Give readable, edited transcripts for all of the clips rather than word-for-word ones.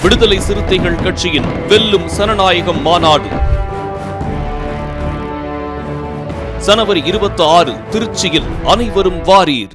விடுதலை சிறுத்தைகள் கட்சியின் வெல்லும் சனநாயகம் மாநாடு ஜனவரி 26 திருச்சியில் அனைவரும் வாரீர்.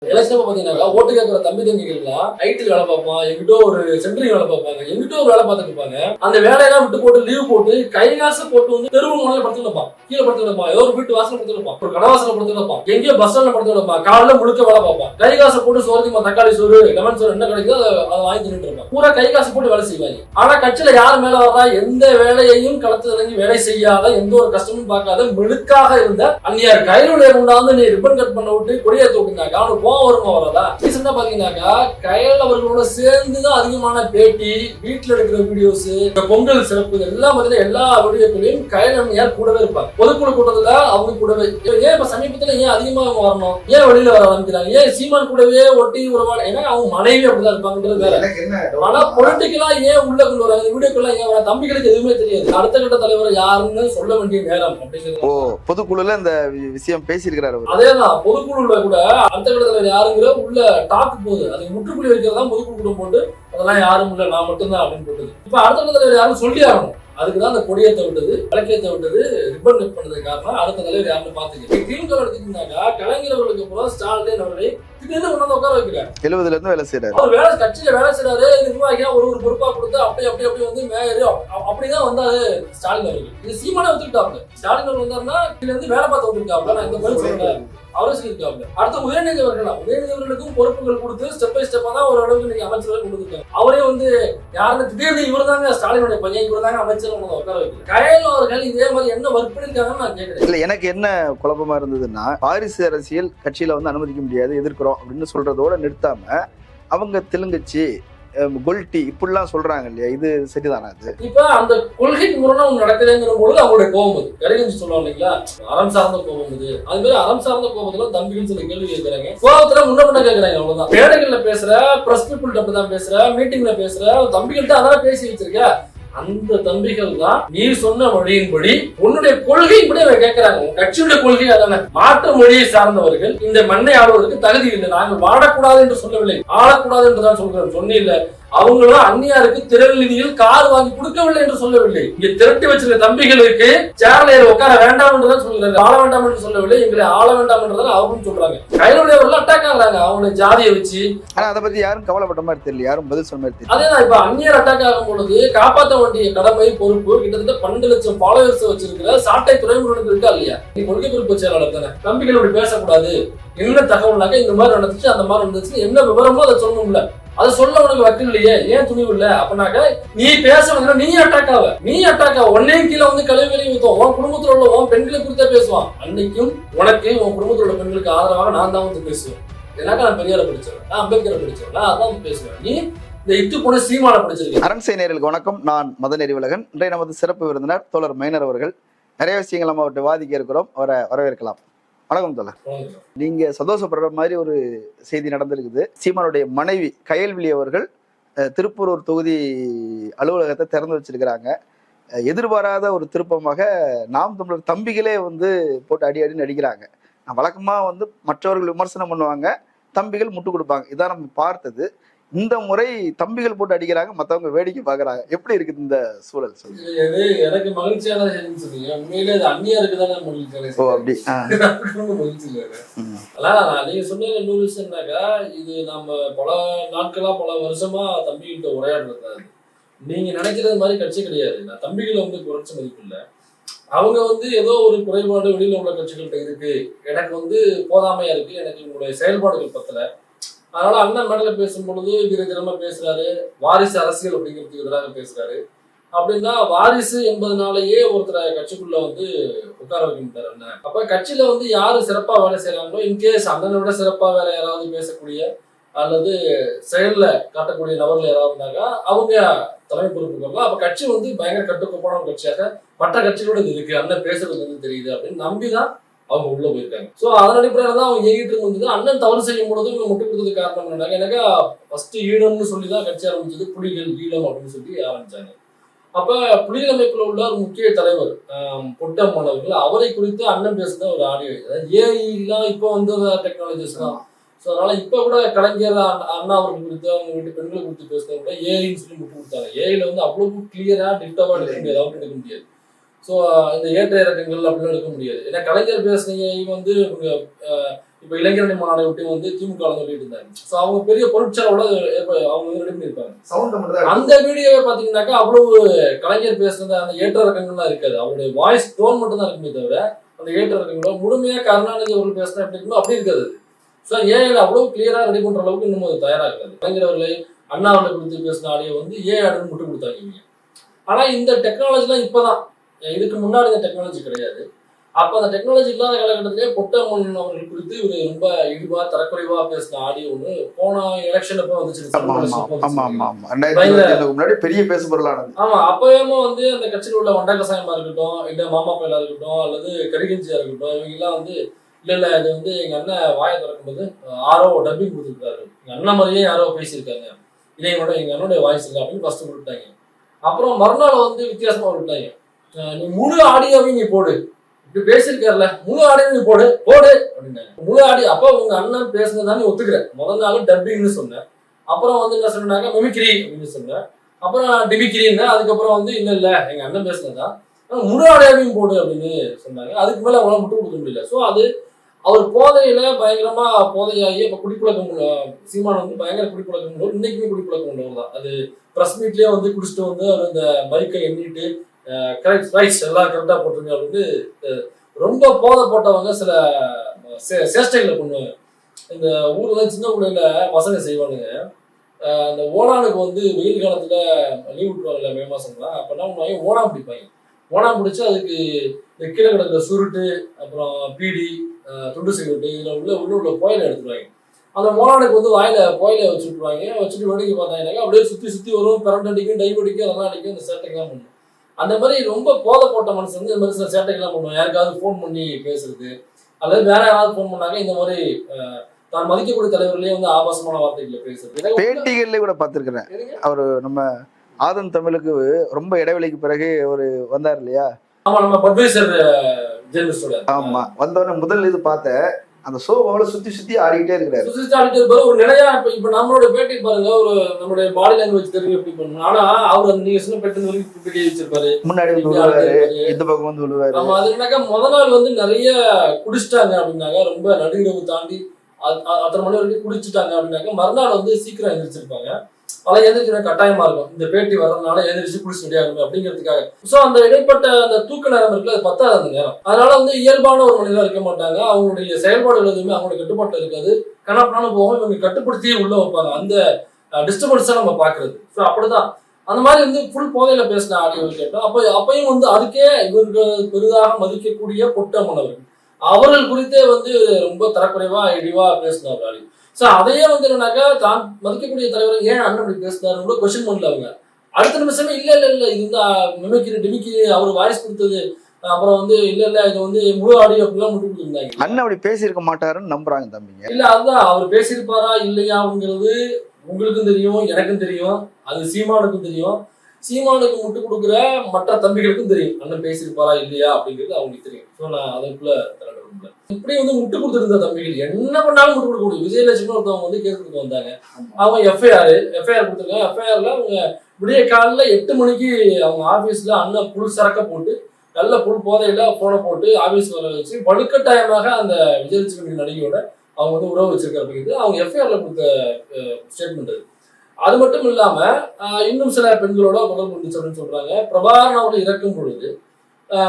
எலெக்ஷன் பாத்தீங்கன்னா ஓட்டு கேட்கிற தம்பி தம்பிகள்லாம் ஐடி வேலை பார்ப்பான், எங்கிட்ட ஒரு சென்ட்ரிங் வேலை பார்ப்பாங்க, எங்கிட்ட ஒரு வேலை பார்த்துட்டு இருப்பாங்க. அந்த வேலையெல்லாம் விட்டு போட்டு லீவ் போட்டு கை காசு போட்டு வந்து தெருவு முன்னால படுத்து வைப்பான், கீழே படுத்து வைப்பான், ஏதோ ஒரு வீட்டு வாசல படுத்து வைப்பான், ஒரு கடவாசல படுத்து வைப்பான், எங்கேயோ பஸ் ஸ்டாண்ட்ல படுத்து வைப்பான். காலையில முழுக்க வேலை பார்ப்பான், கை காசு போட்டு சோறு தக்காளி சோறு லெமன் சோறு என்ன கிடைக்குதோ அதை வாங்கி தின்னுட்டு இருப்பான். பூரா கை காசு போட்டு வேலை செய்வாங்க. ஆனா கட்சியில யார் மேல வர்றா, எந்த வேலையையும் களத்துல இறங்கி வேலை செய்யாத, எந்த ஒரு கஷ்டமும் பார்க்காத மிழுக்காக இருந்த அந்நியார் கையிலுடைய உண்டாந்து நீ ரிப்பன் கட் பண்ண விட்டு கொடியேற்ற விட்டுனாக்கா அவனுக்கு கோவம் வருமா வராதா? ரீசெண்டா பாத்தீங்கன்னாக்கா கயல் அவர்களோட சேர்ந்துதான் அதிகமான பேட்டி, வீட்டுல எடுக்கிற வீடியோஸ், பொங்கல் சிறப்பு எல்லாம் பாத்தீங்கன்னா எல்லா வீடியோக்களையும் கயல் அம்மையார் கூடவே இருப்பாங்க. பொதுக்குழு கூட்டத்துல அவங்க கூடவே. ஏன் இப்ப சமீபத்துல ஏன் அதிகமா வரணும், ஏன் வெளியில வர ஆரம்பிக்கிறாங்க, ஏன் சீமான் கூடவே ஒட்டி உறவாட, ஏன்னா அவங்க மனைவி அப்படிதான் இருப்பாங்கன்றது வேற. ஆனா பொலிட்டிக்கலா ஏன் உள்ள கொண்டு வராங்க, வீடியோக்கெல்லாம் ஏன் வர, தம்பிகளுக்கு எதுவுமே தெரியாது. அடுத்த கட்ட தலைவர் யாருன்னு சொல்ல வேண்டிய நேரம் அப்படிங்கிறது. பொதுக்குழுல இந்த விஷயம் பேசியிருக்கிறாரு. அதேதான் பொதுக்குழுல கூட அடுத்த கட்ட தலைவர் யாருங்கிற உள்ள டாக்கு போகுது. அது முற்றுப்புள்ளி வைக்கிறதா பொதுக்குழு கூட்டம் போட்டு அதெல்லாம் யாரும் இல்ல நான் மட்டும்தான் அப்படின்னு போட்டது. இப்ப அடுத்த கட்ட தலைவர் யாரும் சொல்லி ஆகணும். அதுக்குதான் அந்த கொடியேற்ற விட்டது, விளக்கேற்ற விட்டது, ரிப்பன் கட் பண்ணதுக்கு காரணம் அடுத்த தலைவர் யாருன்னு பாத்துக்க. திமுக எடுத்துக்கிட்டாங்க கலைஞர் அவர்களுக்கு அப்புறம் ஸ்டாலின் அவர்களை திடீர்னு கொண்டாந்து உட்கார வைக்கிறார். 70ல இருந்து வேலை செய்யறாரு. அவர் வேலை கட்சியில வேலை செய்யறாரு, நிர்வாகியா ஒரு பொறுப்பா கொடுத்து அப்படி வந்து மேயர் அப்படிதான் வந்தாரு ஸ்டாலின் அவர்கள். இது சீமானே ஒத்துக்கிட்டாப்ல. ஸ்டாலின் அவர்கள் வந்தாருன்னா இதுல இருந்து வேலை பார்த்து வந்துருக்காப்ல. நான் இந்த மாதிரி சொல்றேன் அவரே சொல்லியிருக்காங்க. அடுத்த உதயநிதி உதயநிதிவர்களுக்கும் பொறுப்புகள் கொடுத்து ஸ்டெப் பை ஸ்டெப்பா தான் ஒரு அளவுக்கு இன்னைக்கு அமைச்சர்கள் கொடுத்துருக்காங்க. அவரே வந்து யாருன்னு திடீர்னு இவர் தாங்க ஸ்டாலினுடைய பையன், இவர் தாங்க அமைச்சர் உட்கார வைக்கிறார். கயல் அவர்கள் இதே மாதிரி என்ன ஒர்க் பண்ணிருக்காங்கன்னு நான் கேட்கிறேன். இல்ல எனக்கு என்ன குழப்பமா இருந்ததுன்னா, வாரிசு அரசியல் கட்சியில வந்து அனுமதிக்க முடியாது, எதிர்க்கிறோம் அப்படின்னு சொல்றதோட நிறுத்தாம அவங்க தெலுங்குச்சி கொல்டி இப்படிலாம் சொல்றாங்க இல்லையா, இது சரிதானா? அது இப்ப அந்த கொள்கைக்கு முரணா ஒண்ணு நடக்குதுங்கிற பொழுது அவங்களுடைய கோபம் அது கடைகஞ்சி சொல்லுவாங்க இல்லைங்களா, அறம் சார்ந்த கோபம் இது. அது மாதிரி அறம் சார்ந்த கோபத்துல தம்பிகள் சில கேள்வி கேட்கிறாங்க, கோபத்துல முன்ன கேட்கிறாங்க. அவ்வளவுதான். மேடைகள்ல பேசுற, பிரஸ் பீப்புள் அப்படிதான் பேசுற, மீட்டிங்ல பேசுற தம்பிகள்கிட்ட அதான் பேசி வச்சிருக்க. அந்த தம்பிகள் தான் நீ சொன்ன மொழியின்படி உன்னுடைய கொள்கையின்படி அவங்க கேட்கிறாங்க. கட்சியுடைய கொள்கை அதான. மாற்று மொழியை சார்ந்தவர்கள் இந்த மண்ணை ஆளுவதற்கு தகுதி இல்லை. நாங்கள் வாழக்கூடாது என்று சொல்லவில்லை, ஆளக்கூடாது என்றுதான் சொல்கிறோம். சொன்ன அவங்களும் அந்நியாருக்கு திரள் நிதியில் கார் வாங்கி கொடுக்கவில்லை என்று சொல்லவில்லை. இங்க திரட்டி வச்சிருக்க தம்பிகளுக்கு சேர்ல உட்கார வேண்டாம் என்றுதான் சொல்கிறாங்க, ஆள வேண்டாம் என்று சொல்லவில்லை, எங்களை ஆள வேண்டாம் என்றுதான் அவரும் சொல்றாங்க. கையிலுடையவர்கள் அட்டாக் ஆகுறாங்க அவங்களை ஜாதியை வச்சு. ஆனா அதை பத்தி யாரும் கவலைப்பட்ட மாதிரி தெரியல, யாரும் பதில் சொன்ன மாதிரி தெரியல. அதேதான் இப்ப அந்நியர் அட்டாக் ஆகும் பொழுது காப்பாற்ற வேண்டிய கடமை பொறுப்பு கிட்டத்தட்ட 12 லட்சம் ஃபாலோவர்ஸ் வச்சிருக்கிற சாட்டை துறைமுகனுக்கு இருக்கா இல்லையா? நீ கொள்கை பொறுப்பு செயலாளர் தானே. தம்பிகள் இப்படி பேசக்கூடாது, என்ன தகவல்னாக்க இந்த மாதிரி நடந்துச்சு அந்த மாதிரி நடந்துச்சு என்ன விவரமோ அதை சொல்லணும்ல. அதை சொல்ல உனக்கு வக்கீல் இல்லையே, ஏன் துணிவு இல்ல? அப்படின்னாக்க நீ பேச வந்து நீ அட்டாக் ஆவ ஒன்னையும் கீழே வந்து கழிவு ஊத்துவோம். உன் குடும்பத்தில் உள்ள உன் பெண்களை குறித்தா பேசுவான். அன்னைக்கும் உனக்கு உன் குடும்பத்தில் உள்ள பெண்களுக்கு ஆதரவாக நான் தான் வந்து பேசுவேன். ஏன்னாக்கா நான் பெரியாரை படிச்சேன், நான் அம்பேத்கரை படிச்சேன், நான் அதான் பேசுவேன். நீ இந்த இத்து போன சீமான படிச்சிருக்கேன். அரண்சை நேயர்களுக்கு வணக்கம், நான் மதன் அறிவழகன். இன்றைய நமது சிறப்பு விருந்தினர் தோழர் மைனர் அவர்கள். நிறைய விஷயங்கள் நம்ம அவர்கிட்ட வாதிக்க இருக்கிறோம், அவரை வரவேற்கலாம். வணக்கம் தோழர். நீங்க சந்தோஷப்படுற மாதிரி ஒரு செய்தி நடந்திருக்குது. சீமானுடைய மனைவி கயல்விழி அவர்கள் திருப்பூர் தொகுதி அலுவலகத்தை திறந்து வச்சிருக்கிறாங்க. எதிர்பாராத ஒரு திருப்பமாக நாம் தமிழர் தம்பிகளே வந்து போட்டு அடின்னு அடிக்கிறாங்க. வழக்கமா வந்து மற்றவர்கள் விமர்சனம் பண்ணுவாங்க, தம்பிகள் முட்டு கொடுப்பாங்க, இதான் நம்ம பார்த்தது. இந்த முறை தம்பிகள் போட்டு அடிக்கிறாங்க, மத்தவங்க வேடிக்கை பாக்குறாங்க. எப்படி இருக்குது இந்த சூழல்? எனக்கு மகிழ்ச்சியான சொன்னீங்க. உண்மையிலே அது அந்நியாருக்கு தானே மகிழ்ச்சி இல்லை. அதான் நீங்க சொன்ன இன்னொரு விஷயம்னாக்கா, இது நம்ம பல நாட்களா பல வருஷமா தம்பிகிட்ட உரையாடுறது. நீங்க நினைக்கிறது மாதிரி கட்சி கிடையாது. நான் தம்பிகளை வந்து குறைச்ச மதிப்பு இல்லை. அவங்க வந்து ஏதோ ஒரு குறைபாடு வெளியில உள்ள கட்சிகள்கிட்ட இருக்கு, எனக்கு வந்து போதாமையா இருக்கு, எனக்கு உங்களுடைய செயல்பாடுகள் பத்தல, அதனால அண்ணன் மேடல பேசும் பொழுது வீரஜனமா பேசுறாரு, வாரிசு அரசியல் அப்படிங்கிறதுக்கு எதிராக பேசுறாரு. அப்படின்னா வாரிசு என்பதனாலேயே ஒருத்தரை கட்சிக்குள்ள வந்து உட்கார வைக்க மாட்டாரு அண்ணன். அப்ப கட்சியில வந்து யாரு சிறப்பா வேலை செய்யறாங்களோ, இன்கேஸ் அண்ணனை விட சிறப்பா வேற யாராவது பேசக்கூடிய அல்லது செயல்ல காட்டக்கூடிய நபர்கள் யாராவது இருந்தாங்க அவங்க தலைமை பொறுப்புகள். அப்ப கட்சி வந்து பயங்கர கட்டுக்கோப்பான கட்சியாக மற்ற கட்சிகளோட இது இருக்கு, அண்ணன் பேசுறது வந்து தெரியுது அப்படின்னு நம்பிதான் அவங்க உள்ள போயிருக்காங்க. சோ அதன் அடிப்படையில தான் அவங்க இயங்கிட்டு இருந்தது. அண்ணன் தவறு செய்யும் பொழுது இவங்க முட்டு கொடுத்தது காரணம் என்னன்னாங்க, எனக்கு ஃபர்ஸ்ட் ஈழம்னு சொல்லிதான் கட்சி ஆரம்பிச்சது, புலிகள் ஈழம் அப்படின்னு சொல்லி ஆரம்பிச்சாங்க. அப்ப புலிகள் அமைப்புல உள்ள ஒரு முக்கிய தலைவர் பொட்டம்மன் அவர்கள், அவரை குறித்து அண்ணன் பேசுத ஒரு ஆடியோ. ஏஐலாம் இப்போ வந்து டெக்னாலஜிஸ் தான். ஸோ அதனால இப்ப கூட கலைஞர் அண்ணா அவர்கள் குறித்து அவங்க வீட்டு பெண்களை குறித்து பேசுறது கூட ஏஐன்னு சொல்லி முட்டு கொடுத்தாங்க. ஏஐல வந்து அவ்வளவு கிளியரா டிக்டாவா எடுக்க முடியாது, அவுட் எடுக்க முடியாது. ஸோ இந்த ஏற்ற இறக்கங்கள் அப்படின்னு எடுக்க முடியாது. ஏன்னா கலைஞர் பேசுனீங்க வந்து இப்ப இளைஞரணி மாநாடு விட்டு வந்து திமுக சொல்லிட்டு இருந்தாங்க. ஸோ அவங்க பெரிய பொருட்செலவோட அவங்க வந்து ரெடி பண்ணியிருப்பாங்க. அந்த வீடியோவை பாத்தீங்கன்னாக்கா அவ்வளவு கலைஞர் பேசுனது அந்த ஏற்ற இறக்கங்கள்லாம் இருக்காது. அவருடைய வாய்ஸ் டோன் மட்டும் தான் இருக்குமே தவிர அந்த ஏற்ற இறக்கங்களோ முழுமையா கருணாநிதி அவர்கள் பேசுனா எப்படி இருக்குமோ அப்படி இருக்காது. ஸோ ஏஐல அவ்வளவு கிளியரா ரெடி பண்ற அளவுக்கு இன்னும் அது தயாராகாது. கலைஞர் அவர்களை அண்ணா அவர்களை குறித்து பேசின ஆடியோ வந்து ஏஐ ஆடுன்னு முட்டு கொடுத்தாங்க. ஆனா இந்த டெக்னாலஜிலாம் இப்பதான், இதுக்கு முன்னாடி இந்த டெக்னாலஜி கிடையாது. அப்ப அந்த டெக்னாலஜி இல்லாத காலகட்டத்திலே பொட்டம்மன் அவர்கள் குறித்து ஒரு ரொம்ப இழிவா தரக்குறைவா பேசின ஆடியோ ஒண்ணு போன எலெக்ஷன் அப்ப வந்துச்சு. முன்னாடி பெரிய பேசுபொருளானது. ஆமா, அப்பயுமே வந்து அந்த கட்சியில் உள்ள வண்டா கசாயமா இருக்கட்டும், இல்ல மாமா பயிலா இருக்கட்டும், அல்லது கரிகஞ்சியா இருக்கட்டும், இவங்க எல்லாம் வந்து இல்ல இது வந்து எங்க அண்ணன் வாயை திறக்கும்போது ஆரோ டப்பிங் கொடுத்துருக்காரு, எங்க அண்ணன் மாதிரியே யாரோ பேசியிருக்காங்க, இதே கூட எங்க அண்ணனுடைய வாய்ஸ் இல்லை அப்படின்னு ஃபர்ஸ்ட் விட்டாங்க. அப்புறம் மறுநாள் வந்து வித்தியாசமா விட்டாங்க, நீ முழு ஆடியோவையும் நீ போடு, இப்படி பேசியிருக்காருல முழு ஆடியோ நீ போடு அப்படின்னாங்க. முழு ஆடியோ அப்போ உங்க அண்ணன் பேசுனதானே ஒத்துக்கிறேன். முதல் நாள் டப்பிங்னு சொன்னேன், அப்புறம் வந்து என்ன சொன்னாங்க மெமிக்ரி அப்படின்னு சொன்னேன், அப்புறம் டிமிக்ரின்னு, அதுக்கப்புறம் வந்து இல்ல எங்க அண்ணன் பேசுனதுதான் முழு ஆடியோவையும் போடு அப்படின்னு சொன்னாங்க. அதுக்கு மேல அவங்களால முட்டு கொடுக்க முடியல. ஸோ அது அவர் போதையில பயங்கரமா போதையாகி இப்ப குடிப்பழக்கம் சீமான் வந்து பயங்கர குடிப்பழக்கம் உள்ளவர், இன்னைக்குமே குடிப்பழக்கம் உள்ளவர் தான். அது பிரஸ் மீட்லயே வந்து குடிச்சிட்டு வந்து அவர் இந்த பைக்கை எண்ணிட்டு கரெக்ட் ரைட்ஸ் எல்லாம் கரெக்டா போட்டுருங்க அப்படின்னு ரொம்ப போதை போட்டவங்க சில சேஷ்டைகளை பண்ணுவாங்க. இந்த ஊர்ல சின்ன பிள்ளைல பசங்க செய்வானுங்க. இந்த ஓணானுக்கு வந்து வெயில் காலத்துல லீவ் விட்டுருவாங்கல்ல மே மாசம்லாம், அப்ப என்ன பண்ணுவாங்க ஓணாம் பிடிப்பாங்க. ஓணாம் பிடிச்சு அதுக்கு இந்த கீழே கிடக்கிற சுருட்டு, அப்புறம் பீடி, துண்டு சிகரெட்டு, இதுல உள்ள புயலை எடுத்துருவாங்க. அந்த மோனானுக்கு வந்து வாயில புயலை வச்சுட்டுருவாங்க. வச்சுட்டு வேடிக்கை பார்த்தாங்கன்னாக்கா அப்படியே சுத்தி வரும், பிறண்டு அடிக்கும், டைப் அடிக்கும், அதெல்லாம் அடிக்கும், இந்த சேட்டைக்கெல்லாம் பண்ணும். அந்த மாதிரி ரொம்ப போதை போட்ட மனுஷன் வந்து இந்த மாதிரி சில சேட்டைகள்லாம் பண்ணுவோம். யாருக்காவது ஃபோன் பண்ணி பேசுறது, அல்லது வேற யாராவது ஃபோன் பண்ணாங்க இந்த மாதிரி தான் மதிக்கக்கூடிய தலைவர்களே வந்து ஆபாசமான வார்த்தைகளை பேசுறது. பேட்டிகள்ல கூட பார்த்திருக்கிறேன். அவரு நம்ம ஆதன் தமிழுக்கு ரொம்ப இடைவெளிக்கு பிறகு ஒரு வந்தார் இல்லையா? ஆமா, நம்ம பட்வைசர் ஜெர்னலிஸ்டோட. ஆமா, வந்தவன முதல் இது பார்த்தேன், அந்த ஷோவால சுத்தி ஆடிக்கிட்டே இருக்கிறாரு. சுத்தி ஆடிட்டே இருப்பாரு. ஒரு நிலையா இப்ப நம்மளோட பேட்டி பாருங்க, ஒரு நம்மளுடைய பாடி லாங்குவேஜ் தெரியும் எப்படி பண்ணணும். ஆனா அவர் அந்த நீங்க சொன்ன பேட்டி வரைக்கும் பேட்டி வச்சிருப்பாரு, முன்னாடி வந்து விழுவாரு, இந்த பக்கம் வந்து விழுவாரு. ஆமா, அது என்னக்கா முதல் நாள் வந்து நிறைய குடிச்சிட்டாங்க அப்படின்னாங்க, ரொம்ப நடுநிறவு தாண்டி அத்தனை மணி வரைக்கும் குடிச்சிட்டாங்க அப்படின்னாக்க மறுநாள் வந்து சீக்கிரம் எழுந்திரிச்சிருப்பாங்க. அதெல்லாம் எந்திரிச்சு கட்டாயமா இருக்கும், இந்த பேட்டி வர்றதுனால எந்திரிச்சு குடிச்சு ரெடியாகணும் அப்படிங்கிறதுக்காக. சோ அந்த இடைப்பட்ட அந்த தூக்க நேரம் இருக்குல்ல, அது பத்தாது அந்த நேரம். அதனால வந்து இயல்பான ஒரு மனிதா இருக்க மாட்டாங்க. அவங்களுடைய செயல்பாடுகள் எதுவுமே அவங்களுடைய கட்டுப்பாட்டுல இருக்காது. கணப்பனாலும் போகும், இவங்க கட்டுப்படுத்தியே உள்ள வைப்பாங்க. அந்த டிஸ்டர்பன்ஸா நம்ம பாக்குறது. ஸோ அப்படிதான் அந்த மாதிரி வந்து ஃபுல் போதையில பேசின ஆடியோ கேட்டோம். அப்பயும் வந்து அதுக்கே இவர்கள் பெரிதாக மதிக்கக்கூடிய பொட்டமானவர்கள் அவர்கள் குறித்தே வந்து ரொம்ப தரக்குறைவா இழிவா பேசினார் ஆடியோ. சோ அதையே வந்து என்னன்னாக்கா தான் மதிக்கக்கூடிய தலைவர் ஏன் அண்ணன் இப்படி பேசினாரு கொஸ்டின் பண்ணல அவங்க. அடுத்த நிமிஷமே இல்ல இது வந்து டிமிக்கி அவர் வாய்ஸ் கொடுத்தது, அப்புறம் வந்து இல்ல இது வந்து முழு ஆடியோ அப்படிலாம் முட்டு கொடுத்துருந்தாங்க. அண்ணன் அப்படி பேசியிருக்க மாட்டாருன்னு நம்புறாங்க தம்பிங்க. இல்ல அதுதான், அவர் பேசியிருப்பாரா இல்லையாங்கிறது உங்களுக்கும் தெரியும், எனக்கும் தெரியும், அது சீமானுக்கும் தெரியும். சீமானுக்கு முட்டு கொடுக்குற மற்ற தம்பிகளுக்கும் தெரியும் அண்ணன் பேசியிருப்பாரா இல்லையா அப்படிங்கிறது அவங்களுக்கு தெரியும். ஸோ நான் அதுக்குள்ள இப்படி வந்து முட்டு கொடுத்துருந்த தம்பிகள் என்ன பண்ணாலும் முட்டு கொடுக்க முடியும். விஜயலட்சுமி ஒருத்தவங்க வந்து கேஸ் கொடுக்க வந்தாங்க. அவங்க எஃப்ஐஆர் கொடுத்துருக்காங்க. எஃப்ஐஆர்ல அவங்க விடிய காலைல 8 மணிக்கு அவங்க ஆபீஸ்ல அண்ணன் புல் சரக்க போட்டு நல்ல புல் போதையில போனை போட்டு ஆபீஸ் வர வச்சு வலுக்கட்டாயமாக அந்த விஜயலட்சுமி நடிகையோட அவங்க வந்து உறவு வச்சிருக்காரு அப்படிங்கிறது அவங்க எஃப்ஐஆர்ல கொடுத்த ஸ்டேட்மெண்ட். அது மட்டும் இல்லாம இன்னும் சில பெண்களோட தொடர்பு இருந்துச்சு அப்படின்னு சொல்றாங்க. பிரபாகரன் அவர்கள் இறக்கும் பொழுது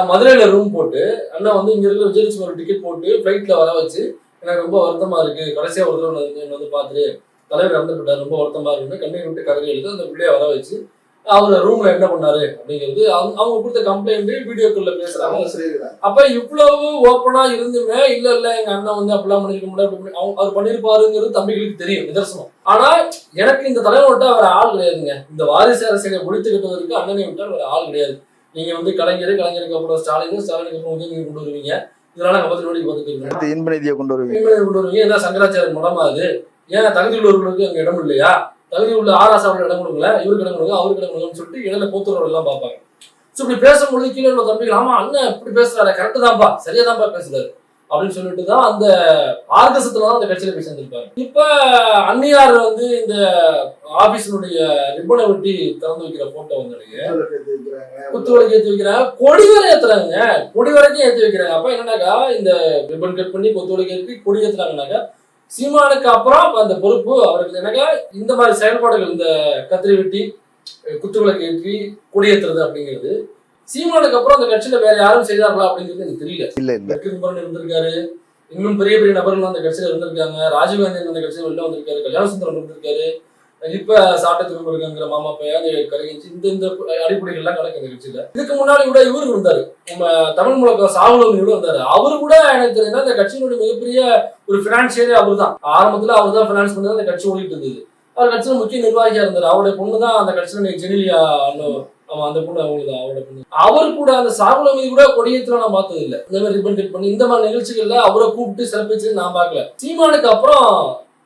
மதுரையில ரூம் போட்டு அண்ணா வந்து இங்க இருக்கிற விஜயலட்சுமி ஒரு டிக்கெட் போட்டு ஃபிளைட்ல வர வச்சு எனக்கு ரொம்ப வருத்தமா இருக்கு, கடைசியா ஒரு தடவை வந்து பார்த்துட்டு தலைவர் இறந்து போட்டார், ரொம்ப வருத்தமா இருக்குன்னு கண்ணீர் விட்டு கதறி எழுது அந்த பிள்ளைய வர வச்சு அவர் ரூம்ல என்ன பண்ணாரு அப்படிங்கிறது அவங்க கொடுத்த கம்ப்ளைண்ட் வீடியோக்குள்ள பேசுறாங்க. அப்ப இவ்வளவு ஓப்பனா இருந்துமே இல்ல எங்க அண்ணன் வந்து அப்படிலாம் பண்ணிருக்க முடியாது, அவர் பண்ணிருப்பாருங்கிறது தம்பிகளுக்கு தெரியும் நிதர்சனம். ஆனா எனக்கு இந்த தலைவர் விட்டா அவர் ஆள் கிடையாதுங்க. இந்த வாரிசு அரசியலை முடித்து கட்டுவதற்கு அண்ணனை விட்டால் ஒரு ஆள் கிடையாது. நீங்க வந்து கலைஞருக்கு அப்புறம் ஸ்டாலினுக்கு அப்புறம் வந்து நீங்க கொண்டு வருவீங்க, இதனால நம்ம நோடி பார்த்துட்டு இன்பநிதியை கொண்டு வருவீங்க. ஏன்னா சங்கராச்சாரியர் மடமா அது ஏன் தகுதி உள்ளவர்களுக்கு அங்க இடம் இல்லையா, தகுதி உள்ள ஆராசாவோட இடம் கொடுக்கல, இவருக்கு இடம் கொடுங்க அவருக்கு இடம் கொடுங்கன்னு சொல்லிட்டு இடையில போத்துறவர்கள் எல்லாம் பார்ப்பாங்க. ஸோ இப்படி பேசும்பொழுது கீழே உள்ள தம்பிகள் ஆமா அண்ணன் இப்படி பேசுறாரு, கரெக்டு தான்ப்பா, சரியா தான்ப்பா பேசுறாரு அப்படின்னு சொல்லிட்டு தான் அந்த ஆர்கசத்துலதான் அந்த கட்சியில போய் சேர்ந்திருப்பாரு. இப்ப அன்னியார் வந்து இந்த ஆபீஸினுடைய ரிப்பனை வெட்டி திறந்து வைக்கிற போட்டோ வந்து குத்து வரைக்கும் ஏற்றி வைக்கிறாங்க, கொடி வரை ஏத்துறாங்க, கொடி வரைக்கும் ஏற்றி வைக்கிறாங்க. அப்ப என்னன்னாக்கா இந்த ரிப்பன் கட் பண்ணி கொத்து வரைக்கும் ஏற்றி கொடி ஏத்துறாங்கனாக்கா சீமானுக்கு அப்புறம் அந்த பொறுப்பு அவருக்கு. என்னக்கா இந்த மாதிரி செயல்பாடுகள், இந்த கத்திரி வெட்டி குத்துவிளக்கு ஏற்றி கொடியேற்றுறது அப்படிங்கிறது சீமானுக்கு அப்புறம் அந்த கட்சியில வேற யாரும் செய்தார்களா அப்படிங்கிறது எனக்கு தெரியல. இருந்திருக்காரு, இன்னும் பெரிய பெரிய நபர்கள் அந்த கட்சியில இருந்திருக்காங்க. ராஜீவ்காந்தி அந்த கட்சியில வெளில வந்திருக்காரு, கல்யாணசுந்தரம் இருந்திருக்காரு, இப்ப சாட்டை திரும்புங்கிற மாமா பையன் அந்த கலைஞர், இந்த அடிப்படைகள் எல்லாம் நடக்குது இந்த கட்சியில. இதுக்கு முன்னாடி கூட இவரு இருந்தாரு, நம்ம தமிழ் முழக்க சாகுலோமி கூட இருந்தாரு. அவரு கூட எனக்கு தெரியுது அந்த கட்சியினுடைய மிகப்பெரிய ஒரு பினான்சியரே அவர் தான். ஆரம்பத்துல அவர் தான் பினான்ஸ் பண்ணி அந்த கட்சி ஓடிட்டு இருந்தது. அவர் கட்சியில முக்கிய நிர்வாகியா இருந்தாரு. அவருடைய பொண்ணு தான் அந்த கட்சியில ஜெனிலியா, அந்த பொண்ணு அவங்களுக்கு அவரோட பொண்ணு. அவர் கூட அந்த சாகுல மீது கூட கொடியேற்ற நான் பார்த்தது இல்லை. இந்த மாதிரி ரிப்பன் கட் பண்ணி இந்த மாதிரி நிகழ்ச்சிகள்ல அவரை கூப்பிட்டு சிறப்பிச்சு நான் பார்க்கல. சீமானுக்கு அப்புறம்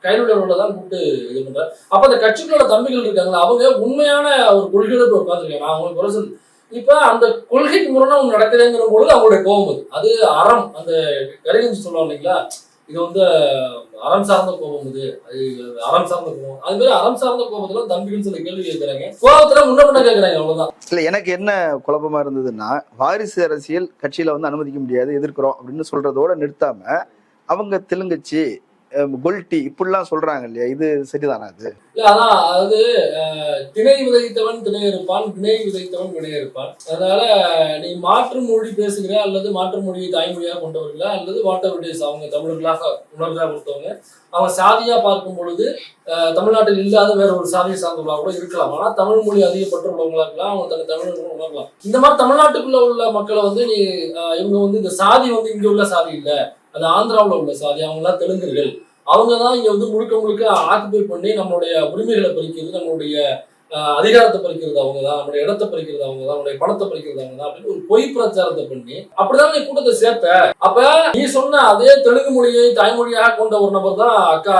கைலுள்ள தான் கூப்பிட்டு இது பண்றாரு. அப்ப அந்த கட்சிகளோட தம்பிகள் இருக்காங்களா, அவங்க உண்மையான ஒரு கொள்கையோட போய் உட்காந்துருக்காங்க. நான் அவங்களுக்கு குறை சொல்லு. இப்ப அந்த கொள்கைக்கு முரணா அவங்க நடக்குதுங்கிற பொழுது அவங்களுடைய கோபம் அது அறம். அந்த கலைஞர் சொல்லுவாங்க இல்லைங்களா, இது வந்து அறம் சார்ந்த கோபம், அது அறம் சார்ந்த கோபம். அது மாதிரி அறம் சார்ந்த கோபத்துல தம்பிகள் சில கேள்வி கேட்கிறாங்க, கோபத்துல முன்ன கேட்கிறாங்க, அவ்வளவுதான். இல்ல எனக்கு என்ன குழப்பமா இருந்ததுன்னா, வாரிசு அரசியல் கட்சியில வந்து அனுமதிக்க முடியாது, எதிர்க்கிறோம் அப்படின்னு சொல்றதோட நிறுத்தாம அவங்க தெலுங்குச்சி கொல்டி இப்படிலாம் சொல்றாங்க இல்லையா, இது சரிதானா? அது இல்ல, அதான் அதாவது திணை விதைத்தவன் திணை இருப்பான், திணை விதைத்தவன் வினை இருப்பான். அதனால நீ மாற்று மொழி பேசுகிற அல்லது மாற்று மொழியை தாய்மொழியாக கொண்டவர்களா அல்லது வாட்டவருடைய அவங்க தமிழர்களாக உணர்வதாக கொடுத்தவங்க அவங்க சாதியா பார்க்கும் பொழுது தமிழ்நாட்டில் இல்லாத வேற ஒரு சாதியை சார்ந்தவர்களாக கூட இருக்கலாம். ஆனா தமிழ் மொழி அதிகப்பட்டு உள்ளவங்களா இருக்கலாம், அவங்க தன்னை தமிழர்கள் உணரலாம். இந்த மாதிரி தமிழ்நாட்டுக்குள்ள உள்ள மக்களை வந்து நீ இவங்க வந்து இந்த சாதி வந்து இங்க உள்ள சாதி இல்ல, அது ஆந்திராவில் உள்ள சாதி, அவங்க எல்லாம் தெலுங்கர்கள், அவங்கதான் இங்க வந்து முழுக்க முழுக்க ஆக்குபை பண்ணி நம்மளுடைய உரிமைகளை பறிக்கிறது, நம்மளுடைய அதிகாரத்தை பறிக்கிறது அவங்கதான், நம்மளுடைய இடத்தை பறிக்கிறது அவங்கதான், நம்மளுடைய பணத்தை பறிக்கிறது அவங்கதான் அப்படின்னு ஒரு பொய் பிரச்சாரத்தை பண்ணி அப்படிதான் நீ கூட்டத்தை சேர்த்த. அப்ப நீ சொன்ன அதே தெலுங்கு மொழியை தாய்மொழியாக கொண்ட ஒரு நபர் தான் அக்கா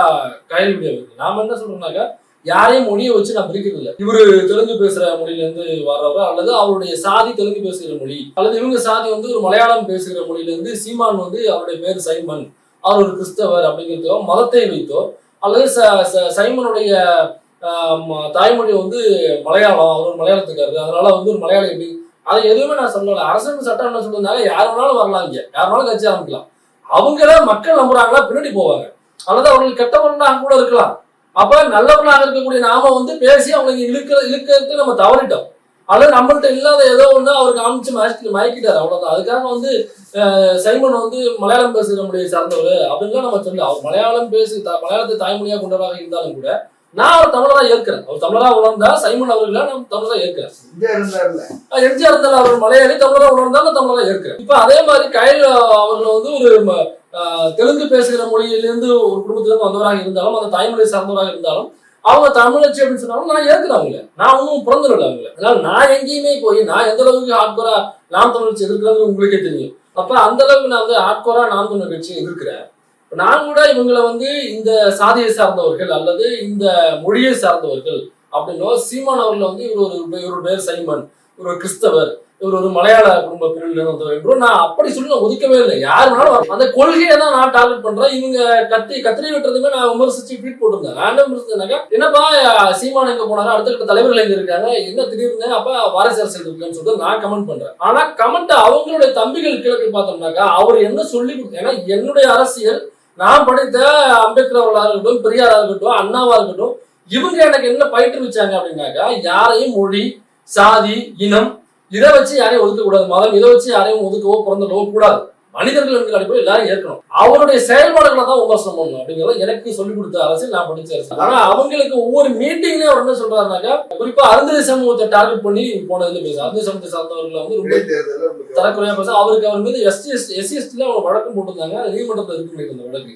கையல்விடி அவர்கள். நாம என்ன சொல்றோம்னாக்கா, யாரையும் மொழியை வச்சு நான் பிரிக்கிறது இல்லை. இவரு தெலுங்கு பேசுற மொழியில இருந்து வர்றவர், அல்லது அவருடைய சாதி தெலுங்கு பேசுகிற மொழி, அல்லது இவங்க சாதி வந்து ஒரு மலையாளம் பேசுகிற மொழியில இருந்து சீமான் வந்து அவருடைய பேர் சைமன், அவர் ஒரு கிறிஸ்தவர் அப்படிங்கிறதோ மதத்தை வைத்தோ, அல்லது சைமனுடைய தாய்மொழி வந்து மலையாளம், அவர் ஒரு மலையாளத்துக்காரு, அதனால வந்து ஒரு மலையாளம் எப்படி, அதை எதுவுமே நான் சொல்லல. அரசியல் சட்டம் என்ன சொல்றதுனால யார் வேணாலும் வரலாம், இங்க யார் வேணாலும் கட்சி ஆரம்பிக்கலாம். அவங்கள மக்கள் நம்புறாங்களா பின்னாடி போவாங்க, அல்லது அவங்களுக்கு கெட்டவர்களாக கூட இருக்கலாம். அப்ப நல்லவர்களாக இருக்கக்கூடிய நாம வந்து பேசி அவங்களுக்கு இழுக்கிறதுக்கு நம்ம தவறிட்டோம், அல்லது நம்மள்கிட்ட இல்லாத ஏதோ ஒண்ணு அவருக்கு காமிச்சு மயக்கிட்டாரு, அவ்வளவுதான். அதுக்காக வந்து சைமன் வந்து மலையாளம் பேசுகிற மொழியை சார்ந்தவர் அப்படின்லாம் நம்ம சொல்லல. அவர் மலையாளம் மலையாளத்தை தாய்மொழியாக கொண்டவராக இருந்தாலும் கூட நான் அவர் தமிழரா ஏற்கிறேன். அவர் தமிழரா உணர்ந்தா சைமன் அவர்களை நான் தமிழரா ஏற்கிறேன். எம்ஜிஆர் இருந்தாலும் அவர் மலையாளி, தமிழரா உணர்ந்தா நான் தமிழரா ஏற்கிறேன். இப்ப அதே மாதிரி கையில் அவர்கள் வந்து ஒரு தெலுங்கு பேசுகிற மொழியிலிருந்து ஒரு குடும்பத்திலிருந்து வந்தவராக இருந்தாலும், அந்த தாய்மொழியை சார்ந்தவராக இருந்தாலும், அவங்க தமிழச்சி அப்படின்னு சொன்னாலும் நான் ஏற்கிறேன் அவங்கள. நான் ஒன்றும் பிறந்துடல அவங்கள. அதனால நான் எங்கேயுமே போய் நான் எந்த அளவுக்கு ஹார்ட்கோரா நாம் தமிழச்சி எதிர்க்கிறது உங்களுக்கே தெரியும். அப்ப அந்த அளவுக்கு நான் வந்து ஹார்ட்கோரா நாம் தமிழ் கட்சியை எதிர்க்கிறேன். நான் கூட இவங்களை வந்து இந்த சாதியை சார்ந்தவர்கள் அல்லது இந்த மொழியை சார்ந்தவர்கள் அப்படின்னோ, சீமான் அவர்கள் வந்து இவர் பேர் சைமன், இவர் கிறிஸ்தவர், இவர் ஒரு மலையாள குடும்ப பிரிவில் வந்தவர் என்றும் நான் அப்படி சொல்லி நான் ஒதுக்கவே இல்லை. யார் வேணாலும் அந்த கொள்கையை தான் நான் டார்கெட் பண்றேன். இவங்க கத்திரி வெட்டுறதுமே நான் விமர்சிச்சு ட்வீட் போட்டிருந்தேன். நான் என்ன விமர்சிச்சேன்னாக்கா, என்னப்பா சீமான் எங்க போனாரு, அடுத்த தலைவர்கள் எங்க இருக்காங்க, என்ன திடீர்னு அப்ப வாரிசு அரசியல் இருக்குன்னு சொல்லிட்டு நான் கமெண்ட் பண்றேன். ஆனா கமெண்ட் அவங்களுடைய தம்பிகள் கிளப்பி பார்த்தோம்னாக்கா அவர் என்ன சொல்லி, ஏன்னா என்னுடைய அரசியல் நான் படித்த அம்பேத்கர் அவர்களாக இருக்கட்டும், பெரியாரா இருக்கட்டும், அண்ணாவா இருக்கட்டும், இவங்க எனக்கு என்ன பயிற்றுவிச்சாங்க அப்படின்னாக்கா, யாரையும் மொழி, சாதி, இனம் இதை வச்சு யாரையும் ஒதுக்க கூடாது, மதம் இதை வச்சு யாரையும் ஒதுக்கவோ பிறந்தவோ கூடாது, மனிதர்கள் என்கிற அடிப்படையில் எல்லாரும் ஏற்கணும், அவருடைய செயல்பாடுகளை தான் விமர்சனம் பண்ணணும் அப்படிங்கிறத எனக்கு சொல்லிக் கொடுத்த அரசியல் நான் படிச்ச அரசியல். ஆனா அவங்களுக்கு ஒவ்வொரு மீட்டிங்லயும் அவர் என்ன சொல்றாருனாக்கா, குறிப்பா அருந்ததி சமூகத்தை டார்கெட் பண்ணி போனதுல பேச, அருந்ததி சமூகத்தை சார்ந்தவர்களை வந்து ரொம்ப தரக்குறையா பேச, அவருக்கு அவர் மீது எஸ்சிஎஸ்டில அவங்க வழக்கம் போட்டிருந்தாங்க, நீதிமன்றத்தில் இருக்கு அந்த வழக்கு.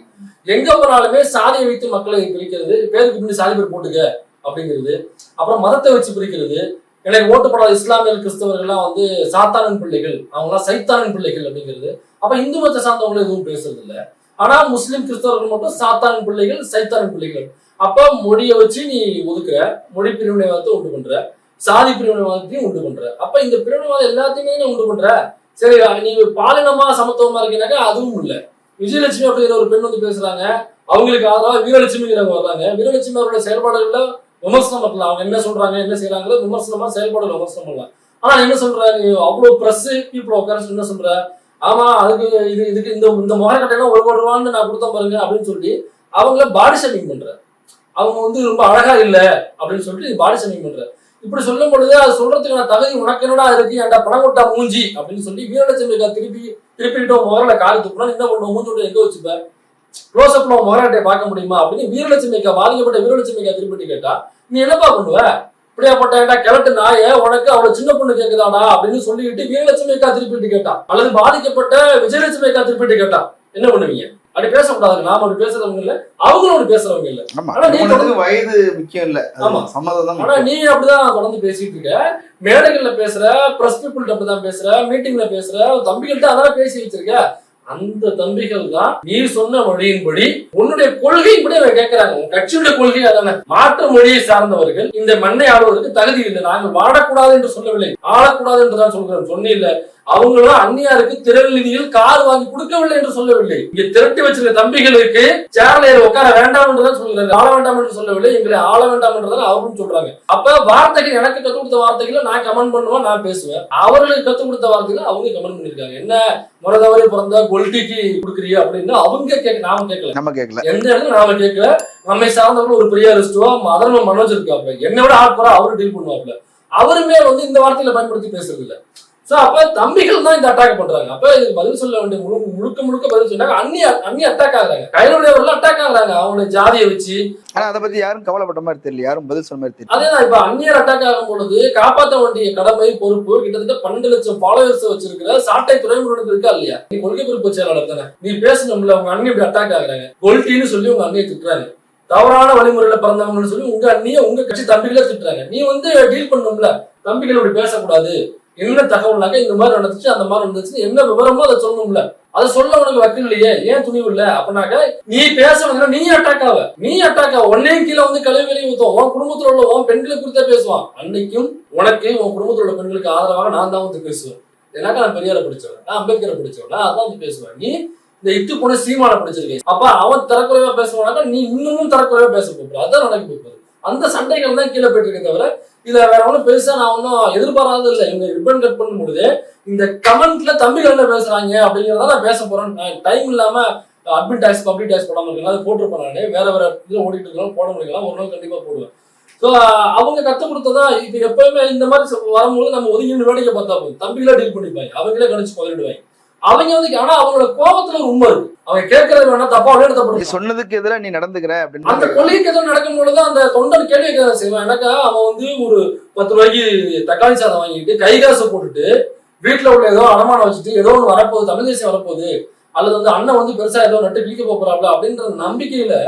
எங்க போனாலுமே சாதியை வைத்து மக்களை பிரிக்கிறது, பேருக்கு பின்னாடி சாதி பேர் போட்டுக்க அப்படிங்கிறது, அப்புறம் மதத்தை வச்சு பிரிக்கிறது, எனக்கு ஓட்டுப்படாத இஸ்லாமியர் கிறிஸ்தவர்கள்லாம் வந்து சாத்தானின் பிள்ளைகள், அவங்களாம் சைத்தானின் பிள்ளைகள் அப்படிங்கிறது. அப்ப இந்து மதத்தை சார்ந்தவங்களும் எதுவும் பேசுறது இல்லை. ஆனா முஸ்லிம் கிறிஸ்தவர்கள் மட்டும் சாத்தானின் பிள்ளைகள், சைத்தானின் பிள்ளைகள். அப்ப மொழியை வச்சு நீ ஒதுக்குற, மொழி பிரிவினைவாதத்தை உண்டு பண்ற, சாதி பிரிவினைவாதத்தையும் உண்டு பண்ற. அப்ப இந்த பிரிவினைவாதம் எல்லாத்தையுமே நீ உண்டு பண்ற. சரி, நீ பாலினமா சமத்துவமா இருக்கீங்கன்னாக்கா அதுவும் இல்லை. விஜயலட்சுமி அப்படிங்கிற ஒரு பெண் வந்து பேசுறாங்க, அவங்களுக்கு ஆதரவா வீரலட்சுமிங்கிறவங்க வர்றாங்க. வீரலட்சுமி அவருடைய செயல்பாடுகள்ல விமர்சனம் பண்ணலாம், அவங்க என்ன சொல்றாங்க என்ன செய்யறாங்க விமர்சனமா செயல்பாடுகள் விமர்சனம் பண்ணலாம். ஆனா என்ன சொல்றாங்க, அவ்வளவு பிரஸ் பீப்புள் உட்கார என்ன சொல்ற, ஆமா அதுக்கு இதுக்கு இந்த முகக்கட்டையெல்லாம் 1 கோடி ரூபான்னு நான் கொடுத்த பாருங்க அப்படின்னு சொல்லி அவங்கள பாடி ஷேமிங் பண்ற, அவங்க வந்து ரொம்ப அழகா இல்ல அப்படின்னு சொல்லிட்டு பாடி ஷேமிங் பண்ற. இப்படி சொல்லும் பொழுது அது சொல்றதுக்கான தகுதி உனக்கு என்னடா இருக்கு, ஏன்டா பணம் கொட்டா மூஞ்சி அப்படின்னு சொல்லி வீரலட்சுமி திருப்பிக்கிட்டு முகல காரி துப்புனா என்ன பண்ணுவோம், மூஞ்சோட எங்க வச்சுப்ப, க்ளோஸ் அப்ல முகராட்டையை பார்க்க முடியுமா அப்படின்னு வீரலட்சுமிக்கா பாதிக்கப்பட்ட வீரலட்சுமிக்கா திருப்பி கேட்டா நீ என்னப்பா பண்ணுவ, இப்படியாப்பட்ட கிழட்டு நாய உனக்கு அவ்வளவு சின்ன பொண்ணு கேக்குதாடா அப்படின்னு சொல்லிட்டு வீரலட்சுமிக்கா திருப்பிட்டு கேட்டா, அல்லது பாதிக்கப்பட்ட விஜயலட்சுமிக்கா திருப்பிட்டு கேட்டா என்ன பண்ணுவீங்க? அப்படி பேசக்கூடாது. நாம அப்படி பேசுறவங்க இல்ல, அவங்களும் அப்படி பேசுறவங்க இல்ல. ஆனா நீ வயது முக்கியம் இல்ல, ஆனா நீ அப்படிதான் தொடர்ந்து பேசிட்டு இருக்க, மேடைகள்ல பேசுற, பிரஸ் பீப்புள்கிட்ட அப்படிதான் பேசுற, மீட்டிங்ல பேசுற, தம்பிகள்கிட்ட அதான் பேசி வச்சிருக்க. அந்த தம்பிகள் தான் நீ சொன்ன மொழியின்படி உன்னுடைய கொள்கையின்படி அவங்க கேட்கிறாங்க. உன் கட்சியுடைய கொள்கை அதான, மாற்று மொழியை சார்ந்தவர்கள் இந்த மண்ணை ஆளுவதற்கு தகுதி இல்லை, நாங்கள் வாழக்கூடாது என்று சொல்லவில்லை, ஆளக்கூடாது என்றுதான் சொல்கிறோம். சொன்னில்ல, அவங்களும் அந்நியாருக்கு திரள்நிதியில் கார் வாங்கி கொடுக்கவில்லை என்று சொல்லவில்லை. இங்க திரட்டி வச்சிருக்க தம்பிகளுக்கு சேர்ல உட்கார வேண்டாம் என்றுதான் சொல்கிறாங்க, ஆள வேண்டாம் என்று சொல்லவில்லை, எங்களை ஆள வேண்டாம் என்றுதான் அவரும் சொல்றாங்க. அப்ப வார்த்தைகள் எனக்கு கத்துக் கொடுத்த வார்த்தைகளை நான் கமெண்ட் பண்ணுவேன், நான் பேசுவேன், அவர்களுக்கு கத்துக் கொடுத்த வார்த்தைகளை அவங்க கமெண்ட் பண்ணிருக்காங்க. என்ன முறதவரை பிறந்த கொல்டிக்கு கொடுக்குறியா அப்படின்னு அவங்க நாம கேட்கல, எந்த இடத்துல நாம கேட்கல. நம்மை சார்ந்தவர்கள் ஒரு பிரியாரிஸ்டோ அதர்ம மனோஜ் இருக்காப்ல, என்னோட ஆட்புறா அவரு டீல் பண்ணுவாப்ல, அவருமே வந்து இந்த வார்த்தையில பயன்படுத்தி பேசுறது இல்ல. சோ அப்ப தம்பிகள் தான் இந்த அட்டாக் பண்றாங்க. அப்ப இதுக்கு பதில் சொல்ல வேண்டிய முழுக்க பதில் சொன்னாங்க. அந்நிய அட்டாக் ஆகுறாங்க, கையிலுடையவர்கள் அட்டாக் ஆகுறாங்க அவங்களுடைய ஜாதியை வச்சு. ஆனா அதை பத்தி யாரும் கவலைப்பட்ட மாதிரி தெரியல, யாரும் பதில் சொன்ன மாதிரி தெரியல. அதேதான் இப்ப அந்நியர் அட்டாக் ஆகும் பொழுது காப்பாற்ற வேண்டிய கடமை பொறுப்பு கிட்டத்தட்ட 12 லட்சம் ஃபாலோவர்ஸ் வச்சிருக்கிற சாட்டை துறைமுகனுக்கு இருக்கா இல்லையா? நீ கொள்கை பொறுப்பு செயலாளர் தானே, நீ பேசணும்ல. உங்க அண்ணி இப்படி அட்டாக் ஆகுறாங்க, கொல்டின்னு சொல்லி உங்க அண்ணியை திட்டுறாங்க, தவறான வழிமுறையில பிறந்தவங்கன்னு சொல்லி உங்க அண்ணிய உங்க கட்சி தம்பிகளை திட்டுறாங்க. நீ வந்து டீல் பண்ணணும்ல, தம்பிகள் இப்படி பேசக்கூடாது, என்ன தகவல்னாக்க இந்த மாதிரி நடந்துச்சு அந்த மாதிரி நடந்துச்சு என்ன விவரமோ அதை சொல்லணும்ல, அதை சொல்ல உனக்கு வக்கீல் இல்லையே, ஏன் துணிவு இல்ல அப்படின்னாக்க நீ பேச வந்து நீ அட்டாக் ஆவ ஒன்னையும் கீழே வந்து கழிவுகளையும் ஊத்துவோம், உன் குடும்பத்தில் உள்ள உன் பெண்களை குறித்தா பேசுவான். அன்னைக்கும் உனக்கு உன் குடும்பத்தில் உள்ள பெண்களுக்கு ஆதரவாக நான் தான் வந்து பேசுவேன். ஏன்னாக்கா நான் பெரியாரை படிச்சவன், நான் அம்பேத்கரை படிச்சவன், நான் அதான் வந்து பேசுவேன். நீ இந்த இத்து போன சீமான படிச்சிருக்கேன், அப்ப அவன் தரக்குறைவா பேசுவானாக்கா நீ இன்னமும் தரக்குறைவா பேச போற, அதான் நடக்க போகுது. அந்த சண்டைகள் தான் கீழே போயிட்டு இருக்கே தவிர இதுல வேற ஒன்றும் பெருசா நான் ஒன்னும் எதிர்பாராது இல்லை. இவங்க ரிப்பன் கட் பண்ணும் பொழுது இந்த கமெண்ட்ல தம்பிகள் என்ன பேசுறாங்க அப்படிங்கிறத நான் பேச போறேன். டைம் இல்லாம அட்மின் டாக்ஸ் பப்ளிக் டாக்ஸ் போடாம இருக்கலாம், அதை போட்டுருப்பேன். நான் வேற இதுல ஓடிட்டு இருக்கலாம், போட முடியலாம், ஒரு நாள் கண்டிப்பா போடுவேன். ஸோ அவங்க கற்றுக் கொடுத்ததா இப்ப எப்பயுமே இந்த மாதிரி வரும்போது நம்ம ஒதுங்கி வேடிக்கை பார்த்தா போதும், தம்பிகளே டீல் பண்ணிப்பாங்க, அவங்களே கணிச்சு பதிலிடுவாங்க. அவங்க வந்து ஆனா அவங்களோட கோபத்துல ஒரு உண்மை இருக்கு, அவங்க கேட்கறது வேணா தப்பா தப்பு சொன்னதுக்கு எதிராக நீ நடந்துக்கிற அப்படின்னு அந்த கொள்கைக்கு எதிராக நடக்கும் பொழுது அந்த தொண்டன் கேள்வி கேட்க செய்வான். எனக்கா அவன் வந்து ஒரு 10 ரூபாய்க்கு தக்காளி சாதம் வாங்கிட்டு கைகாசை போட்டுட்டு வீட்டுல உள்ள ஏதோ அடமானம் வச்சுட்டு ஏதோ ஒன்று வரப்போகுது, தமிழ் தேசியம் வரப்போகுது, அல்லது வந்து அண்ணன் வந்து பெருசா ஏதோ நட்டு கிழிக்க போறாப்ல அப்படின்ற நம்பிக்கையில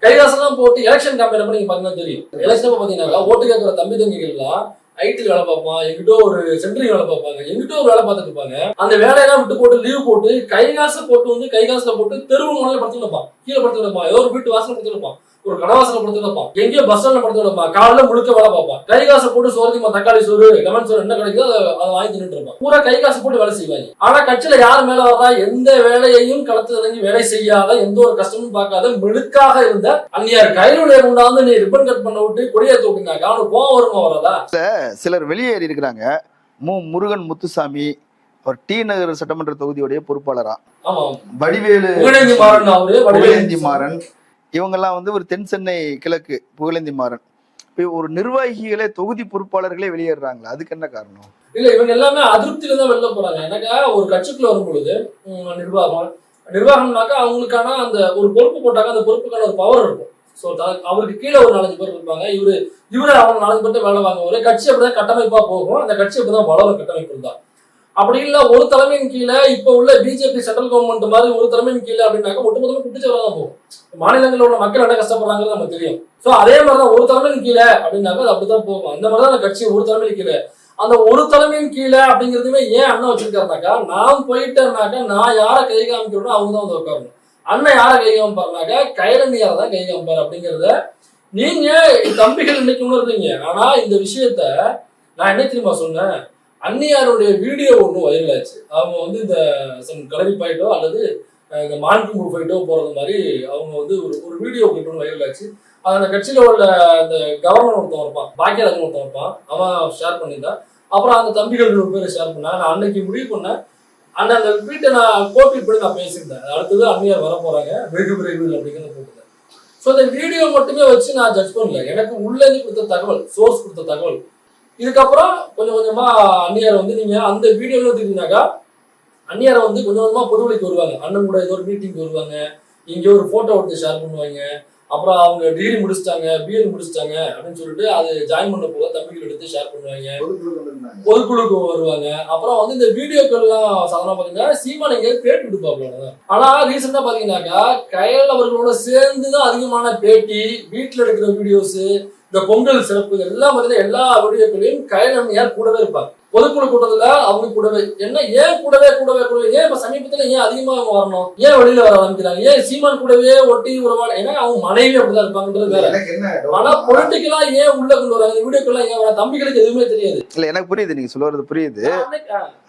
கைகாசெல்லாம் போட்டு எலெக்ஷன் கம்பெயின் பண்ணி பாத்தீங்கன்னா தெரியும். எலெக்ஷன் பாத்தீங்கன்னா ஓட்டு கேட்கிற தம்பி தங்கிகள்லாம் ஐடி வேலை பார்ப்பான், எங்கிட்ட ஒரு சென்ட்ரிங் வேலை பார்ப்பாங்க, எங்கிட்ட ஒரு வேலை பார்த்துட்டு இருப்பாங்க. அந்த வேலையெல்லாம் விட்டு போட்டு லீவ் போட்டு கைகாசை போட்டு வந்து கைகாசுல போட்டு தெருவு முனையில படுத்து வைப்பான், கீழே படுத்து வைப்பான், ஏதோ ஒரு வீட்டு வாசல படுத்து வைப்பான், ஒரு கடவாசல படுத்து வைப்பான், எங்கேயோ பஸ் ஸ்டாண்ட்ல படுத்து வைப்பான், காலைல முழுக்க வேலை பார்ப்பான், கைகாசை போட்டு சோறுமா தக்காளி சோறு லெமன் சோறு என்ன கிடைக்குதோ அதை வாங்கி தின்னுட்டு இருப்பான். பூரா கைகாசு போட்டு வேலை செய்வாங்க. ஆனா கட்சியில யார் மேல வரா, எந்த வேலையையும் களத்துல இறங்கி வேலை செய்யாத, எந்த ஒரு கஷ்டமும் பார்க்காத மிடுக்காக இருந்த அந்நியார் கையிலுடைய கொண்டாந்து நீ ரிப்பன் கட் பண்ண விட்டு கொடியேற்ற விட்டுனாக்கா அவனுக்கு கோவம் வருமா வராதா? சிலர் வெளியேறி இருக்கிறாங்க. முருகன் முத்துசாமி அவர் டி நகர் சட்டமன்ற தொகுதியுடைய பொறுப்பாளரா, வடிவேலு புகழேந்தி மாறன், இவங்கெல்லாம் வந்து ஒரு தென் சென்னை கிழக்கு புகழேந்தி மாறன், ஒரு நிர்வாகிகளே தொகுதி பொறுப்பாளர்களே வெளியேறாங்களா, அதுக்கு என்ன காரணம்? இல்ல இவங்க எல்லாமே அதிருப்தியில தான் வெளில போறாங்க. எனக்கா ஒரு கட்சிக்குள்ள வரும் பொழுது நிர்வாகம்னாக்கா அவங்களுக்கான அந்த ஒரு பொறுப்பு போட்டாங்க, அந்த பொறுப்புக்கான ஒரு பவர் இருக்கும். ஸோ அவருக்கு கீழே ஒரு 4-5 பேர் இருப்பாங்க, இவரு அவங்க 4 பேர்ட்ட வேலை வாங்க ஒரு கட்சி அப்படிதான் கட்டமைப்பா போகும், அந்த கட்சி அப்படிதான் வளரும் கட்டமைப்பு தான். அப்படி இல்ல ஒரு தலைமையின் கீழே இப்ப உள்ள பிஜேபி சென்ட்ரல் கவர்மெண்ட் மாதிரி ஒரு தலைமையின் கீழே அப்படின்னாக்க ஒட்டுமொத்தமா குட்டிச்சவராதான் போகும். மாநிலங்களில் உள்ள மக்கள் என்ன கஷ்டப்படுறாங்கிறது நமக்கு தெரியும். சோ அதே மாதிரிதான் ஒரு தலைமையின் கீழே அப்படின்னாக்க அது அப்படிதான் போகும். அந்த மாதிரிதான் அந்த கட்சி ஒரு தலைமையின் கீழே, அந்த ஒரு தலைமையின் கீழே அப்படிங்கிறதுமே ஏன் அண்ணன் வச்சிருக்காருனாக்கா, நான் போயிட்டேன்னாக்கா நான் யாரை கை காமிக்கிறோம் அவங்க தான் வந்து உட்காரணும். அண்ணன் யாரை கை காமிப்பாருனாக்கா கைரண்டியாரை தான் கை காமிப்பாரு அப்படிங்கிறத நீங்க தம்பிகள் இன்னைக்கு உணர்றீங்க. ஆனா இந்த விஷயத்த நான் என்ன தெரியுமா சொன்னேன், அந்நியாருடைய வீடியோ ஒன்று வைரல் ஆச்சு. அவங்க வந்து இந்த கலரி பாயிட்டோ அல்லது இந்த மான்கும்பு ஃபைட்டோ போறது மாதிரி அவங்க வந்து ஒரு வீடியோ கிட்ட வைரல் ஆச்சு. அந்த கட்சியில உள்ள அந்த கவர்னர் ஒருத்தன் இருப்பான், பாக்கியராஜன் ஒருத்தன் இருப்பான், அவன் ஷேர் பண்ணியிருந்தான். அப்புறம் அந்த தம்பிகள் ஒரு பேரை ஷேர் பண்ணேன். நான் அன்னைக்கு முடிவு பண்ணேன், அந்த வீட்டை நான் கோப்பீட் பண்ணி நான் பேசியிருந்தேன். அடுத்தது அண்ணியார் வர போறாங்க வெகு விரைவில் அப்படிங்கிறத போட்டுருந்தேன். ஸோ அந்த வீடியோ மட்டுமே வச்சு நான் ஜட்ஜ் பண்ணல, எனக்கு உள்ளேருந்து கொடுத்த தகவல், சோர்ஸ் கொடுத்த தகவல். இதுக்கப்புறம் கொஞ்சம் கொஞ்சமா அண்ணியார் வந்து நீங்க அந்த வீடியோல எடுத்துக்கிட்டீங்கன்னாக்கா அந்நியாரை வந்து கொஞ்சம் கொஞ்சமா பொதுவெளிக்கு வருவாங்க. அண்ணன் கூட ஏதோ ஒரு மீட்டிங் வருவாங்க, இங்கே ஒரு போட்டோ எடுத்து ஷேர் பண்ணுவாங்க. அப்புறம் அவங்க டிகிரி முடிச்சிட்டாங்க, பிஎட் முடிச்சிட்டாங்க அப்படின்னு சொல்லிட்டு அது ஜாயின் பண்ண போல தம்பிகள் எடுத்து ஷேர் பண்ணுவாங்க, பொதுக்குழுக்கு வருவாங்க. அப்புறம் வந்து இந்த வீடியோக்கள் எல்லாம் சாதாரண பாத்தீங்கன்னா சீமான் எங்க பேட்டி விடுப்பாங்க. ஆனா ரீசெண்டா பாத்தீங்கன்னாக்கா கயல் அவர்களோட சேர்ந்துதான் அதிகமான பேட்டி, வீட்டுல எடுக்கிற வீடியோஸ், இந்த பொங்கல் சிறப்பு எல்லாம் பாத்தீங்கன்னா எல்லா வீடியோக்களையும் கயல் அண்ணியார் கூடவே இருப்பாங்க. பொதுக்குழு கூட்டத்துல அவங்க கூடவே. என்ன ஏன் கூடவே ஏன் இப்ப சமீபத்துல ஏன் அதிகமா அவங்க வரணும், ஏன் வெளியில வர ஆரம்பிக்கிறாங்க, ஏன் சீமான் கூடவே ஒட்டி உறவாட, ஏன்னா அவங்க மனைவி அப்படிதான் இருப்பாங்கன்றது வேற. ஆனா பொலிட்டிக்கலா ஏன் உள்ள கொண்டு வராங்க வீடியோக்கெல்லாம், ஏன் தம்பிகளுக்கு எதுவுமே தெரியாது. இல்ல எனக்கு புரியுது, நீங்க சொல்றது புரியுது.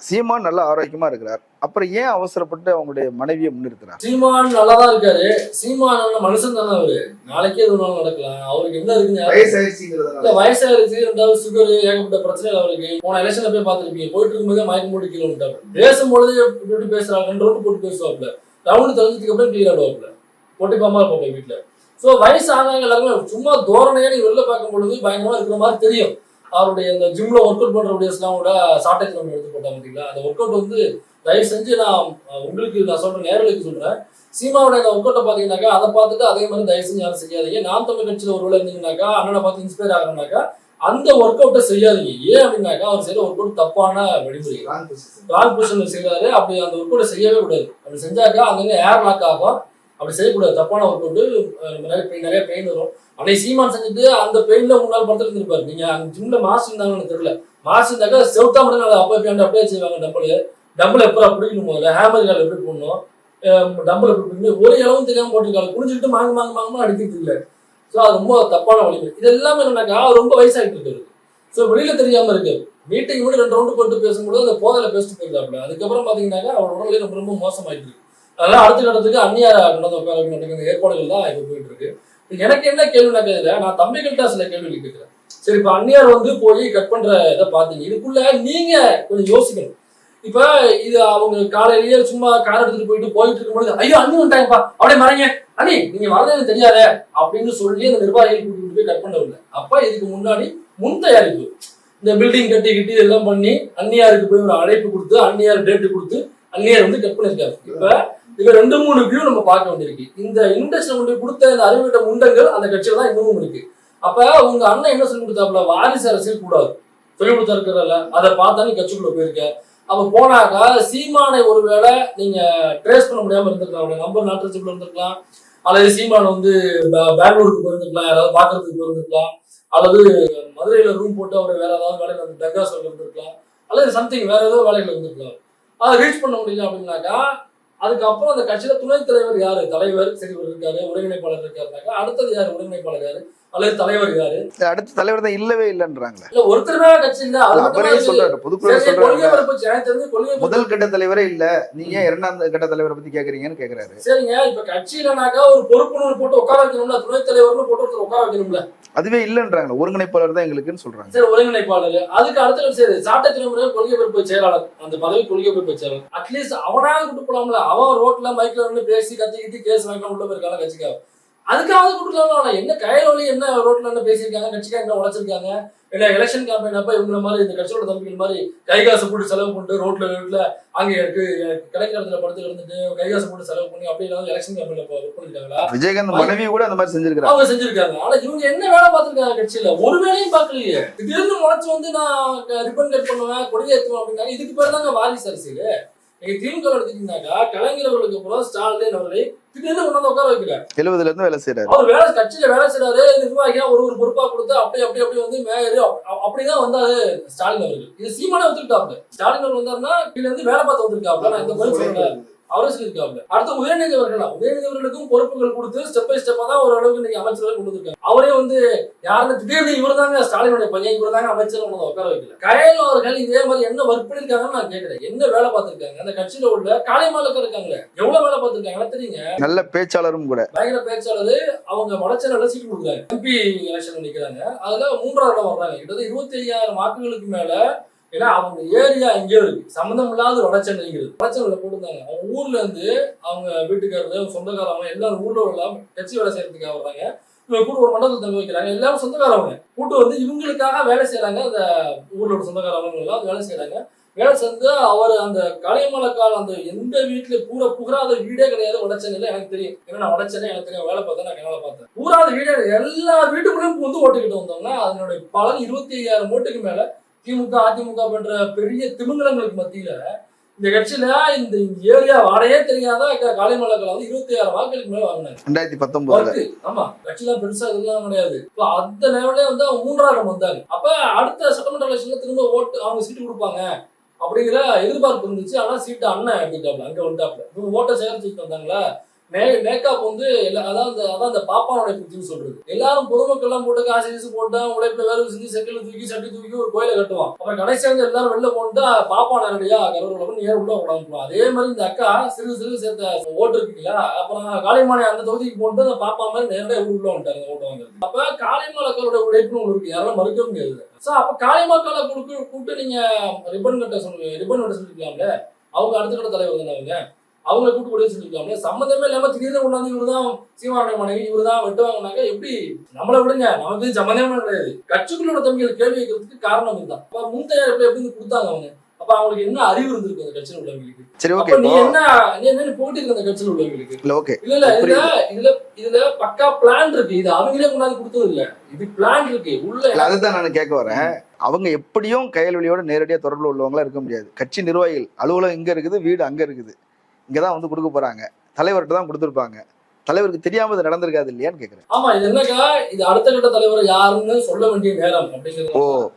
சீமான் நல்லா ஆரோக்கியமா இருக்கிறார், அப்புறம் ஏன் அவசரப்பட்டு அவங்களுடைய மனைவியை முன்னிறுத்துறாங்க? சீமான் நல்லாதான் இருக்காரு, சீமான் மனுஷன் தானே அவரு, நாளைக்கே எது வேணாலும் நடக்கலாம். அவருக்கு என்ன இருக்குன்னு வயசாயிருச்சு, ரெண்டாவது சுகர், ஏகப்பட்ட பிரச்சனை அவருக்கு. போன எலெக்ஷன்ல போய் பார்த்துருப்பீங்க, போயிட்டு இருக்கும்போது மயக்கம் போட்டு கீழே விட்டாரு. பேசும்பொழுது இப்படி பேசுறாங்க, 2 ரவுண்டு போட்டு பேசுவாப்ல, ரவுண்டு தெரிஞ்சதுக்கு அப்புறம் கிளியர் ஆடுவாப்ல, பொட்டிப்பாமா இருப்பாங்க வீட்டுல. சோ வயசு ஆனாங்க எல்லாருமே சும்மா தோரணையா நீ வெளில பார்க்கும் பொழுது பயங்கரமா இருக்கிற மாதிரி தெரியும். அவருடைய இந்த ஜிம்ல ஒர்க் அவுட் பண்ற வீடியோஸ் எல்லாம் கூட ஷார்டேஜ் நம்ம எடுத்து போட்டாங்க பார்த்தீங்களா. அந்த ஒர்க் அவுட் வந்து தயவு செஞ்சு நான் உங்களுக்கு நான் சொல்றேன், நேரலுக்கு சொல்றேன், சீமாவோட அந்த ஒர்க் அவுட்டை பாத்தீங்கன்னாக்கா அதை பார்த்துட்டு அதே மாதிரி தயவு செஞ்சு யாரும் செய்யாதீங்க. நாம் தமிழ் கட்சியில ஒரு வேலை இருந்தீங்கன்னாக்கா, அண்ணனை பார்த்து இன்ஸ்பயர் ஆகிறனாக்கா அந்த ஒர்க் அவுட்டை செய்யாதீங்க. ஏன் அப்படின்னாக்கா அவர் செய்யற ஒர்க் அவுட் தப்பான வழிமுறை, ராங் பொசிஷன்ல செய்யறாரு. அப்படி அந்த ஒர்க் அவுட்டை செய்யவே கூடாது. அப்படி செஞ்சாக்கா அங்கங்க ஏர் லாக் ஆகும், அப்படி செய்யக்கூடாது. தப்பான ஒர்க் அவுட்டு நிறைய பெயின் வரும். அப்படியே சீமான் செஞ்சுட்டு அந்த பெயின்ல முன்னாள் படத்துல இருந்திருப்பாரு. நீங்க அங்க ஜிம்ல மாசு இருந்தாங்கன்னு தெரியல, மாசு இருந்தாக்கா செவுத்தா மட்டும் அப்படியே செய்வாங்க. டம்பிள் எப்போ பிடிக்கணும், போதுல ஹேமர் கால் எப்படி போடணும், டம்பிள் எப்படி பிடிக்கணும், ஒரு இளவும் தெரியாம போட்டுருக்காங்க, குடிஞ்சுக்கிட்டு மாங்க அடிக்கிறது இல்லை. ஸோ அது ரொம்ப தப்பான வழிமுறை. இது எல்லாமே என்னன்னாக்கா ரொம்ப வயசாகிட்டு இருக்காரு. ஸோ வெளியில தெரியாம இருக்கு. மீட்டிங் கூட 2 ரவுண்டு போட்டு பேசும்போது அந்த போதையில பேசிட்டு போயிருக்காப்ல. அதுக்கப்புறம் பாத்தீங்கன்னாக்கா அவர் உடல்நிலை ரொம்ப மோசமாயிட்டு இருக்கு. அதெல்லாம் அடுத்த கட்டத்துக்கு அந்நியார் நடந்த உட்கார ஏற்பாடுகள் தான் இப்போ போயிட்டு இருக்கு. எனக்கு என்ன கேள்வினாக்கா, இதுல நான் தம்பிகள்கிட்ட சில கேள்வி கேட்கிறேன். சரி, இப்ப அந்நியார் வந்து போய் கட் பண்ற இதை பாத்தீங்க, இதுக்குள்ள நீங்க கொஞ்சம் யோசிக்கணும். இப்ப இது அவங்க காலையிலேயே சும்மா கார் எடுத்துட்டு போயிட்டு இருக்கும்போது ஐயோ அண்ணி வந்துட்டாங்கப்பா, அப்படியே மறைங்க, அண்ணி நீங்க வரலன்னு தெரியாத அப்படின்னு சொல்லி அந்த நிர்வாகிகள் கூட்டிட்டு போய் கட் பண்ணவில்லை. அப்ப இதுக்கு முன்னாடி முன் தயாரிப்பு, இந்த பில்டிங் கட்டிக்கிட்டு எல்லாம் பண்ணி அந்நியாருக்கு போய் ஒரு அழைப்பு கொடுத்து அந்நியார் டேட்டு கொடுத்து அந்நியார் வந்து கட் பண்ணிருக்காரு. இப்ப 2-3 வியூ நம்ம பார்க்க வேண்டியிருக்கு. இந்த இண்டஸ்ட்ரி கொண்டு கொடுத்த இந்த அறிவிட்ட முண்டங்கள் அந்த கட்சியில தான் இன்னமும் இருக்கு. அப்ப உங்க அண்ணன் என்ன சொல்லி கொடுத்தாப்புல, வாரிசு அரசியல் கூடாது சொல்லி கொடுத்தா இருக்கிறல்ல, அதை பார்த்தா நீ கட்சிக்குள்ள போயிருக்க. அப்ப போனாக்கா சீமானை ஒருவேளை நீங்க ட்ரேஸ் பண்ண முடியாம இருந்திருக்கலாம், நம்பர் நாட்டு இருந்திருக்கலாம், அல்லது சீமான் வந்து பெங்களூருக்கு போயிருந்துருக்கலாம், யாராவது பாக்குறதுக்கு போயிருந்துருக்கலாம், அல்லது மதுரையில ரூம் போட்டு அவர் வேற ஏதாவது வேலையில வந்து டெக்காஸ் இருந்திருக்கலாம், அல்லது சம்திங் வேற ஏதோ வேலையில இருந்திருக்கலாம். அதை ரீச் பண்ண முடியல அப்படின்னாக்கா அதுக்கப்புறம் அந்த கட்சியில துணைத் தலைவர் யாரு, தலைவர் சரி இருக்காரு, ஒருங்கிணைப்பாளர் இருக்காருனாக்கா அடுத்தது யாரு, ஒருங்கிணைப்பாளர் யாரு அல்லது தலைவர் யாரு? அடுத்த தலைவர் தான் இல்லவே இல்லைன்றாங்க. இல்ல ஒருத்தருமே கட்சி இல்ல, அவரே சொல்றாரு, பொதுக்குழு சொல்றாரு, முதல் கட்ட தலைவரே இல்ல, நீங்க 2ஆம் கட்ட தலைவரை பத்தி கேக்குறீங்கன்னு கேக்குறாரு. சரிங்க, இப்ப கட்சியிலனாக்கா ஒரு பொறுப்புன்னு போட்டு உட்கார வைக்கணும்ல, துணைத் தலைவர்னு போட்டு ஒருத்தர் உட்கார வைக்கணும்ல, அதுவே இல்லன்றாங்க. ஒருங்கிணைப்பாளர் தான் எங்களுக்குன்னு சொல்றாங்க. சரி, ஒருங்கிணைப்பாளர், அதுக்கு அடுத்த சரி சாட்டை தலைமுறை கொள்கை பொறுப்பு செயலாளர், அந்த பதவி கொள்கை பொறுப்பு செயலாளர், அட்லீஸ்ட் அவனாவது கூட்டு போலாம்ல. அவன் ரோட்ல மைக்ல வந்து பேசி கத்திக்கிட்டு கேஸ் வாங்கலாம் உள்ள போயிருக்காங்க கட்சிக்காக, அதுக்காவது கொடுக்கலாம். என்ன கையொலி என்ன ரோட்ல என்ன பேசியிருக்காங்க, கட்சிக்காக என்ன உழைச்சிருக்காங்க, இல்ல எலெக்ஷன் கேம்பெயின் அப்ப இவங்க மாதிரி இந்த கட்சியோட தம்பிகள் மாதிரி கைகாசு போட்டு செலவு பண்ணிட்டு ரோட்ல அங்க கிடைக்கிற இடத்துல படுத்து இருந்துட்டு கைகாசு போட்டு செலவு பண்ணி அப்படி இல்லாத எலெக்ஷன் கேம்பெயின்ல பண்ணிருக்காங்களா? விஜயகாந்த் மனைவி கூட அந்த மாதிரி செஞ்சிருக்காங்க, அவங்க செஞ்சிருக்காங்க. ஆனா இவங்க என்ன வேலை பார்த்திருக்காங்க கட்சியில? ஒரு வேலையும் பார்க்கலையே. திடீர்னு முளைச்சு வந்து நான் ரிப்பன் கட் பண்ணுவேன், கொடியேற்றுவேன் அப்படின்னாங்க. இதுக்கு பேர் தாங்க வாரிசு அரசியல். நீங்க திமுக எடுத்துட்டீங்கன்னாக்கா கலைஞர் அவர்களுக்கு அப்புறம் ஸ்டாலின் அவர்களை திடீர்னு கொண்டாந்து உட்கார வைக்கிறார். 70ல இருந்து வேலை செய்யறாரு, அவர் வேலை கட்சியில வேலை செய்யறாரு, நிர்வாகியா ஒரு பொறுப்பா கொடுத்து அப்படி வந்து மேயர் அப்படிதான் வந்தாரு ஸ்டாலின் அவர்கள். இது சீமானே ஒத்துக்கிட்டாப்ல. ஸ்டாலின் அவர்கள் வந்தாருன்னா கீழ இருந்து வேலை பார்த்து வந்திருக்காப்ல. நான் இந்த மாதிரி சொல்றேன், அவரே சொல்லியிருக்காங்க. அடுத்து உதயநிதி அவர்களுக்கும் பொறுப்புகள் கொடுத்து ஸ்டெப் பை ஸ்டெப்பா தான் ஓரளவுக்கு இன்னைக்கு அமைச்சர்கள் கொண்டு வந்திருக்காங்க. அவரே வந்து யாருன்னு திடீர்னு இவர் தாங்க ஸ்டாலினுடைய பையன், இவர் தாங்க அமைச்சர் உட்கார வைக்கல. கயல் அவர்கள் இதே மாதிரி என்ன ஒர்க் பண்ணிருக்காங்கன்னு நான் கேட்கிறேன். என்ன வேலை பார்த்திருக்காங்க அந்த கட்சியில உள்ள காளியம்மாளுக்கு இருக்காங்களே, எவ்வளவு வேலை பார்த்திருக்காங்க தெரியுங்க. நல்ல பேச்சாளரும் கூட, பயங்கர பேச்சாளர். அவங்க வடச்சென்னையில சீட்டு கொடுக்குறாங்க, எம்பி எலெக்ஷன் நிக்கிறாங்க. அதுல 3வது இடம் வர்றாங்க. கிட்டத்தட்ட 25,000 வாக்குகளுக்கு மேல. ஏன்னா அவங்க ஏரியா எங்கேயோ இருக்கு, சம்மந்தம் இல்லாத வடச்சென்னைங்கிறது. வடச்சென்னையில போட்டுருந்தாங்க. அவங்க ஊர்ல இருந்து அவங்க வீட்டுக்காரரு சொந்தக்காரவங்க எல்லாரும் ஊர்ல எல்லாம் கட்சி வேலை செய்யறதுக்காக வர்றாங்க. இவங்க கூட ஒரு மண்டலத்தில் தங்க வைக்கிறாங்க. எல்லாரும் சொந்தக்காரவங்க கூட்டு வந்து இவங்களுக்காக வேலை செய்யறாங்க. அந்த ஊர்ல சொந்தக்காரவங்க எல்லாம் வேலை செய்யறாங்க. வேலை செஞ்சு அவர் அந்த காளியம்மாளுக்கால் அந்த எந்த வீட்டுல புகாத வீடே கிடையாது வடச்சென்னையில. எனக்கு தெரியும், ஏன்னா நான் வடச்சென்னை எனக்கு தெரியும், வேலை பார்த்தேன், நான் வேலை பார்த்தேன். பூராத வீடே எல்லா வீட்டுக்குள்ளேயும் வந்து ஓட்டுக்கிட்டு வந்தோம்னா அதனுடைய பலன் 25,000 ஓட்டுக்கு மேல. திமுக அதிமுக பண்ற பெரிய திமிங்கலங்களுக்கு மத்தியில இந்த கட்சியில இந்த ஏரியா வாடையே தெரியாத காளியம்மாளுக்கால் வந்து 26,000 வாக்குகளுக்கு மேல வாங்கினாங்க 2019. ஆமா, கட்சியெல்லாம் பெருசா இதெல்லாம் கிடையாது. இப்போ அந்த லெவலே வந்து அவங்க 3ஆம் இடம் வந்தாங்க. அப்ப அடுத்த சட்டமன்ற எலெக்ஷன்ல திரும்ப ஓட்டு அவங்க சீட்டு கொடுப்பாங்க அப்படிங்கிற எதிர்பார்ப்பு இருந்துச்சு. ஆனா சீட்டு அண்ணன் எடுத்துட்டாப்ல, அங்க வந்துட்டாப்ல. இவங்க ஓட்டை சேகரிச்சுட்டு வந்தாங்களா. மேக்கப் வந்து அதான் அந்த பாப்பானுடைய புத்தின்னு சொல்றது. எல்லாரும் பொதுமக்கள் எல்லாம் போட்டு காசு கீசு போட்டு உழைப்புல வேலை செஞ்சு செக்கில தூக்கி சட்டி தூக்கி ஒரு கோயிலை கட்டுவான். அப்புறம் கடைசியா வந்து எல்லாரும் வெளில போட்டு பாப்பா நேரடியா கருவூர் நேரம் உள்ள உடம்புலாம். அதே மாதிரி இந்த அக்கா சிறு சிறு சேர்த்த ஓட்டு இருக்கீங்களா, அப்புறம் காளியம்மாளை அந்த தொகுதிக்கு போட்டு அந்த பாப்பா மாதிரி நேரடியா உள்ள வந்துட்டாங்க ஓட்டு வாங்குறது. அப்ப காளியம்மாளுக்களோட உழைப்புன்னு உங்களுக்கு யாரும் மறுக்க முடியாது. அப்ப காளியம்மாளை கூப்பிட்டு நீங்க ரிப்பன் கட்ட சொல்லுவீங்க, ரிப்பன் கட்ட சொல்லிக்கலாம்ல. அவங்க அடுத்த கட்ட தலைவர் தானே, அவங்களை கூட்டு கூட சொல்லிருக்காங்க. சம்மந்தமே இல்லாம திடீர்னு கொண்டாந்து இவருதான் சீமானுடைய மனைவி, இவருதான் வெட்டுவாங்கனாக்க எப்படி? நம்மளை விடுங்க, நமக்கு சம்மந்தமே கிடையாது. கட்சிக்குள்ளோட தம்பிகள் கேள்வி வைக்கிறதுக்கு காரணம் இதுதான். அப்ப முன்தயார் எப்படி கொடுத்தாங்க அவங்க? அப்ப அவங்களுக்கு என்ன அறிவு இருந்திருக்கு அந்த கட்சியில் உள்ளவங்களுக்கு? சரி, ஓகே. நீ என்ன போட்டி இருக்கு அந்த கட்சியில் உள்ளவங்களுக்கு? இல்ல இதுல பக்கா பிளான் இருக்கு. இது அவங்களே கொண்டாந்து கொடுத்தது இல்ல, இது பிளான் இருக்கு உள்ள. அதுதான் நான் கேட்க வரேன். அவங்க எப்படியும் கையல்வெளியோட நேரடியா தொடர்புல உள்ளவங்களா இருக்க முடியாது. கட்சி நிர்வாகிகள் அலுவலகம் இங்க இருக்குது, வீடு அங்க இருக்குது, இங்கதான் வந்து கொடுக்க போறாங்க. தலைவர்கிட்ட தான் கொடுத்துருப்பாங்க. தலைவருக்கு தெரியாம இது நடந்திருக்காது இல்லையான்னு கேக்குறேன். ஆமா, இது என்னக்கா, இது அடுத்த கட்ட தலைவர் யாருன்னு சொல்ல வேண்டிய நேரம் அப்படிங்கிறது.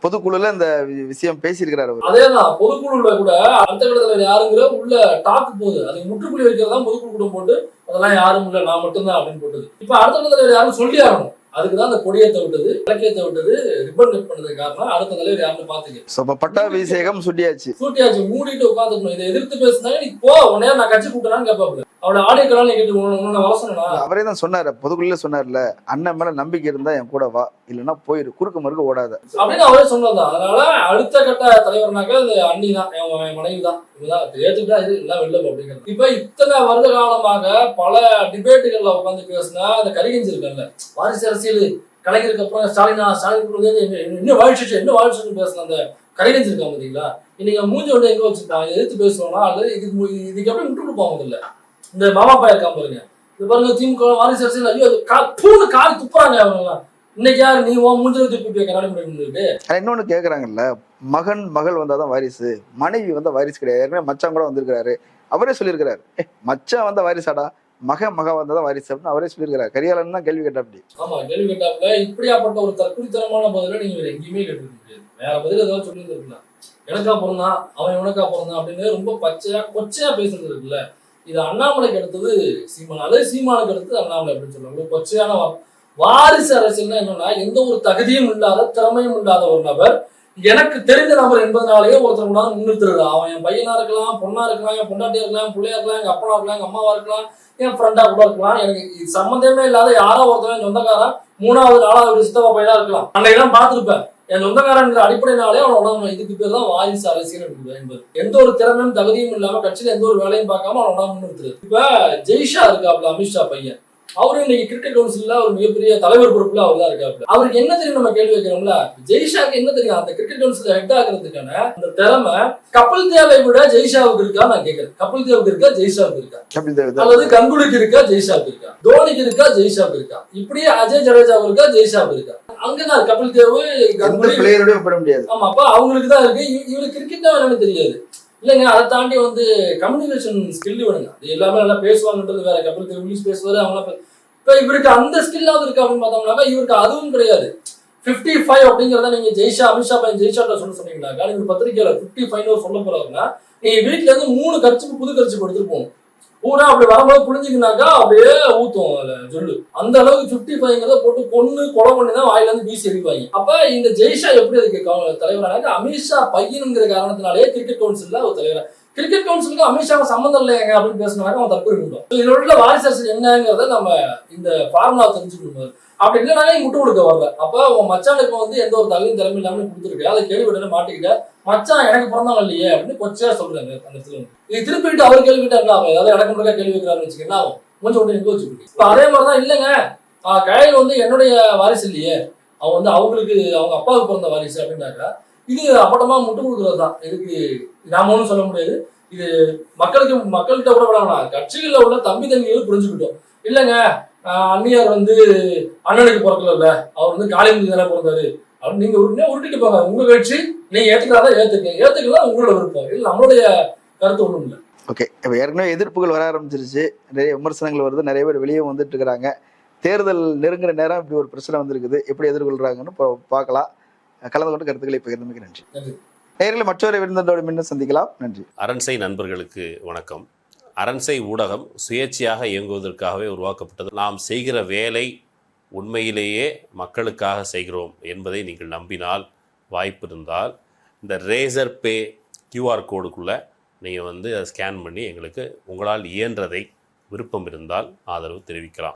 பொதுக்குழுல இந்த விஷயம் பேசியிருக்கிறாரு. அதேதான், பொதுக்குழுல கூட அடுத்த கட்ட தலைவர் யாருங்கிற உள்ள டாக்கு போகுது. அதுக்கு முற்றுப்புள்ளி வைக்கிறதா பொதுக்குழு கூட போட்டு அதெல்லாம் யாரும் இல்ல, நான் மட்டும்தான் அப்படின்னு போட்டது. இப்ப அடுத்த கட்ட தலைவர் யாரும் சொல்லி ஆகணும். அதுக்குதான் அந்த கொடியத்தை விட்டது, இலக்கியத்தை விட்டது, ரிப்பன் கட் பண்ணதுக்கு காரணம் அடுத்த தலைவர் யாருன்னு பாத்துக்க. பட்டாபிஷேகம் சூட்டியாச்சு, மூடிட்டு உட்காந்துக்கணும். இதை எதிர்த்து பேசுனாங்க, நீ போ, உடனே நான் கட்சி கூட்டலான்னு கேட்பாப்ல. அவரோட ஆடியோக்கெல்லாம் கேட்டு வளசனா அவரே தான் சொன்னாரு, பொதுக்குள்ள சொன்னார்ல, அண்ணன் மேல நம்பிக்கை இருந்தா என் கூட வா, இல்லைன்னா போயிரு, குறுக்க மறுக்க ஓடாத அப்படின்னு அவரே சொன்னதுதான். அதனால அடுத்த கட்ட தலைவர்னாக்கா அது அண்ணி தான், என் மனைவி தான். இதுதான் ஏத்துக்கிட்டா இது எல்லாம் வெளில அப்படிங்கிறது. இப்ப இத்தனை வருட காலமாக பல டிபேட்டுகள்ல உட்காந்து பேசினா அந்த கரிகஞ்சிருக்கல வாரிசு அரசியல் கலைஞருக்கு அப்புறம் ஸ்டாலின் என்ன வாழ்ச்சின்னு பேசலாம். அந்த கரிகஞ்சிருக்காங்க பார்த்தீங்களா? இன்னைக்கு மூஞ்சி ஒன்று எங்க வச்சுருக்காங்க, எதிர்த்து பேசுவோம்னா அல்லது இதுக்கு எப்படி விட்டு கொடுப்பாங்க. இல்ல இந்த மாமா பையன் இருக்காம பாருங்க, இது பாருங்க திமுக வாரிசு அரசியல், ஐயோ காலி துப்புறாங்க அவங்க. இன்னைக்கு யாரு நீ மூஞ்சி துப்பி கண்ணாடி. இன்னொன்னு கேக்குறாங்கல்ல, மகள் வந்தாதான் வாரிசு, மனைவி வந்தா வாரிசு கிடையாது. ஏற்கனவே மச்சான் கூட வந்திருக்கிறாரு, அவரே சொல்லியிருக்கிறாரு, மச்சான் வந்தா வாரிசாடா, மக வந்ததான் வாரிசு அப்படின்னு அவரே சொல்லியிருக்கிறாரு. கரியாளன் தான் கேள்வி கேட்டாப்படி. ஆமா, கேள்வி கேட்டாப்புல. இப்படியாப்பட்ட ஒரு தற்குறித்தனமான பதில நீங்க எங்கேயுமே கேட்டு முடியாது. வேற பதில் ஏதாவது சொல்லியிருந்திருக்கலாம். எனக்கா பிறந்தான், அவன் இவனுக்கா பிறந்தான் அப்படின்னு ரொம்ப கொச்சையா பேசுறது இருக்குல்ல. இது அண்ணாமலைக்கு அடுத்தது சீமான், அல்லது சீமானுக்கு அடுத்தது அண்ணாமலை அப்படின்னு சொல்லுவாங்க. கொச்சையான வாரிசு அரசியல்னா என்னன்னா, எந்த ஒரு தகுதியும் இல்லாத திறமையும் இல்லாத ஒரு நபர், எனக்கு தெரிந்த நபர் என்பதனாலேயே ஒருத்தர் கூட முன்னிறுத்துறது. அவன் என் பையனா இருக்கலாம், பொண்ணா இருக்கலாம், என் பொண்டாட்டியா இருக்கலாம், பிள்ளையா இருக்கலாம், எங்க அப்பனா இருக்கலாம், எங்க அம்மாவா இருக்கலாம், என் ஃப்ரெண்டா கூட இருக்கலாம். எனக்கு சம்பந்தமே இல்லாத யாரோ ஒருத்தர் சொந்தக்காரன் 3வது 4வது சித்தப்பா பையனா இருக்கலாம். அன்னைக்கெல்லாம் பார்த்துருப்பேன். என் சொந்தக்காரன் அடிப்படையினாலே அவனோட இதுக்கு பேர் தான் வாரிசு அரசியல் என்பது. எந்த ஒரு திறமையும் தகுதியும் இல்லாம கட்சியில எந்த ஒரு வேலையும் பார்க்காம அவனோட முன்னிறுத்துறது. இப்ப ஜெய்ஷா இருக்காப்ல, அமித்ஷா பையன், அவரு இன்னைக்கு கிரிக்கெட் கவுன்சில்ல ஒரு மிகப்பெரிய தலைவர் பொறுப்புல அவர் தான் இருக்காப்ல. அவருக்கு என்ன தெரியும் நம்ம கேள்வி வைக்கிறோம்ல, ஜெய்ஷாக்கு என்ன தெரியும்? அந்த கிரிக்கெட் கவுன்சில் ஹெட் ஆகிறதுக்கான அந்த திறமை கபில் தேவை விட ஜெய்ஷாவுக்கு இருக்கா நான் கேட்கிறேன். கபில் தேவுக்கு இருக்கா, ஜெய்ஷாவுக்கு இருக்கா? அல்லது கங்குலிக்கு இருக்கா, ஜெய்ஷாவுக்கு இருக்கா? தோனிக்கு இருக்கா, ஜெய்ஷாவுக்கு இருக்கா? இப்படியே அஜய் ஜடேஜாவுக்கு இருக்கா, ஜெய்ஷாவுக்கு இருக்கா? அங்கதான் கபில் தேவ் முடியாது. ஆமா, அப்ப அவங்களுக்கு தான் இருக்கு. இவருக்கு கிரிக்கெட் தான் என்னன்னு தெரியாது இல்லைங்க. அதை தாண்டி வந்து கம்யூனிகேஷன் ஸ்கில் வேணுங்க. அது எல்லாமே நல்லா பேசுவாங்கன்றது வேற. கபில் தேவ் இங்கிலீஷ் பேசுவாரு, அவங்க. இப்ப இவருக்கு அந்த ஸ்கில்லாவது இருக்கு அப்படின்னு பார்த்தோம்னாக்கா இவருக்கு அதுவும் கிடையாது. 55 அப்படிங்கிறத நீங்க ஜெய்ஷா, அமித்ஷா பையன் ஜெய்ஷாட்ட சொன்னீங்கன்னாக்கா, நீங்க பத்திரிகையில 55 சொல்ல போறாருன்னா, நீங்க வீட்டுல இருந்து 3 கர்ச்சிப்பு புது கர்ச்சிப்பு எடுத்துட்டு போகணும். பூரா அப்படி வரும்போது புரிஞ்சுக்கினாக்கா அப்படியே ஊத்தும் அதுல சொல்லு. அந்த அளவுக்கு 55 போட்டு கொன்னு கொலை பண்ணி தான் வாயில இருந்து வீசி அடிப்பாங்க. அப்ப இந்த ஜெய்ஷா எப்படி அதுக்கு தலைவரானாக்க அமித்ஷா பையனுங்கிற காரணத்தினாலேயே கிரிக்கெட் கவுன்சில்ல ஒரு தலைவர். கிரிக்கெட் கவுன்சிலுக்கு அமித்ஷாவை சம்மந்தம் இல்லையாங்க அப்படின்னு பேசினாக்க அவன் தப்பு இருக்கும். இதோட உள்ள வாரிசு அரசியல் என்னங்கிறத நம்ம இந்த ஃபார்முலா தெரிஞ்சுக்கணும். அப்படி இல்லைனாலே முட்டு கொடுக்க வரல. அப்ப உன் மச்சானுக்கு வந்து எந்த ஒரு தகுதியும் திறமை இல்லாம கொடுத்துருக்கு. அதை கேள்விப்பட்டு மாட்டிக்கிட்ட மச்சான் எனக்கு பிறந்தவங்க இல்லையே அப்படின்னு கொச்சையா சொல்றாங்க அந்த இடத்துல. இது திருப்பிட்டு அவர் கேள்விக்கிட்டா என்ன ஆகும்? ஏதாவது எனக்கு முன்னாடி கேள்வி வைக்கிறாருன்னு வச்சுக்கோங்க ஆகும். கொஞ்சம் ஒன்று எங்க வச்சுக்கிட்டு இப்ப அதே மாதிரிதான் இல்லைங்க கயல் வந்து என்னுடைய வாரிசு இல்லையே, அவன் வந்து அவங்களுக்கு அவங்க அப்பாவுக்கு பிறந்த வாரிசு அப்படின்னாக்கா இது அப்பட்டமா முட்டு கொடுக்குறது தான். இதுக்கு நாம ஒன்றும் சொல்ல முடியாது. இது மக்கள்கிட்ட கூட விடாமலாம் கட்சிகளில் உள்ள தம்பிகள் புரிஞ்சுக்கிட்டோம். இல்லைங்க அந்நியார் வந்து அண்ணனுக்கு பிறக்கல இல்ல, அவர் வந்து காளிமுதி தானே பிறந்தாரு அப்படின்னு நீங்க உருட்டிட்டு போங்க. உங்க கட்சி நீங்க ஏத்துக்கிறாதான் ஏத்துக்கலாம் உங்களோட விருப்பம் இல்லை, நம்மளுடைய கருத்து ஒண்ணும் இல்லை. ஓகே, இப்போ ஏற்கனவே எதிர்ப்புகள் வர ஆரம்பிச்சிருச்சு, நிறைய விமர்சனங்கள் வருது, நிறைய பேர் வெளியே வந்துட்டு இருக்கிறாங்க. தேர்தல் நெருங்குற நேரம் இப்படி ஒரு பிரச்சனை வந்திருக்குது, எப்படி எதிர்கொள்றாங்கன்னு பார்க்கலாம். கலந்து கொண்டு கருத்துக்களை பகிர்ந்தமைக்கு நன்றி. நேயர்களை மற்றொரு விருந்தோடு மீண்டும் சந்திக்கலாம். நன்றி. அரண்சை நண்பர்களுக்கு வணக்கம். அரண்சை ஊடகம் சுயேட்சையாக இயங்குவதற்காகவே உருவாக்கப்பட்டது. நாம் செய்கிற வேலை உண்மையிலேயே மக்களுக்காக செய்கிறோம் என்பதை நீங்கள் நம்பினால், வாய்ப்பு இருந்தால் இந்த ரேசர் பே QR கோடுக்குள்ளே நீங்கள் வந்து அதை ஸ்கேன் பண்ணி எங்களுக்கு உங்களால் இயன்றதை விருப்பம் இருந்தால் ஆதரவு தெரிவிக்கலாம்.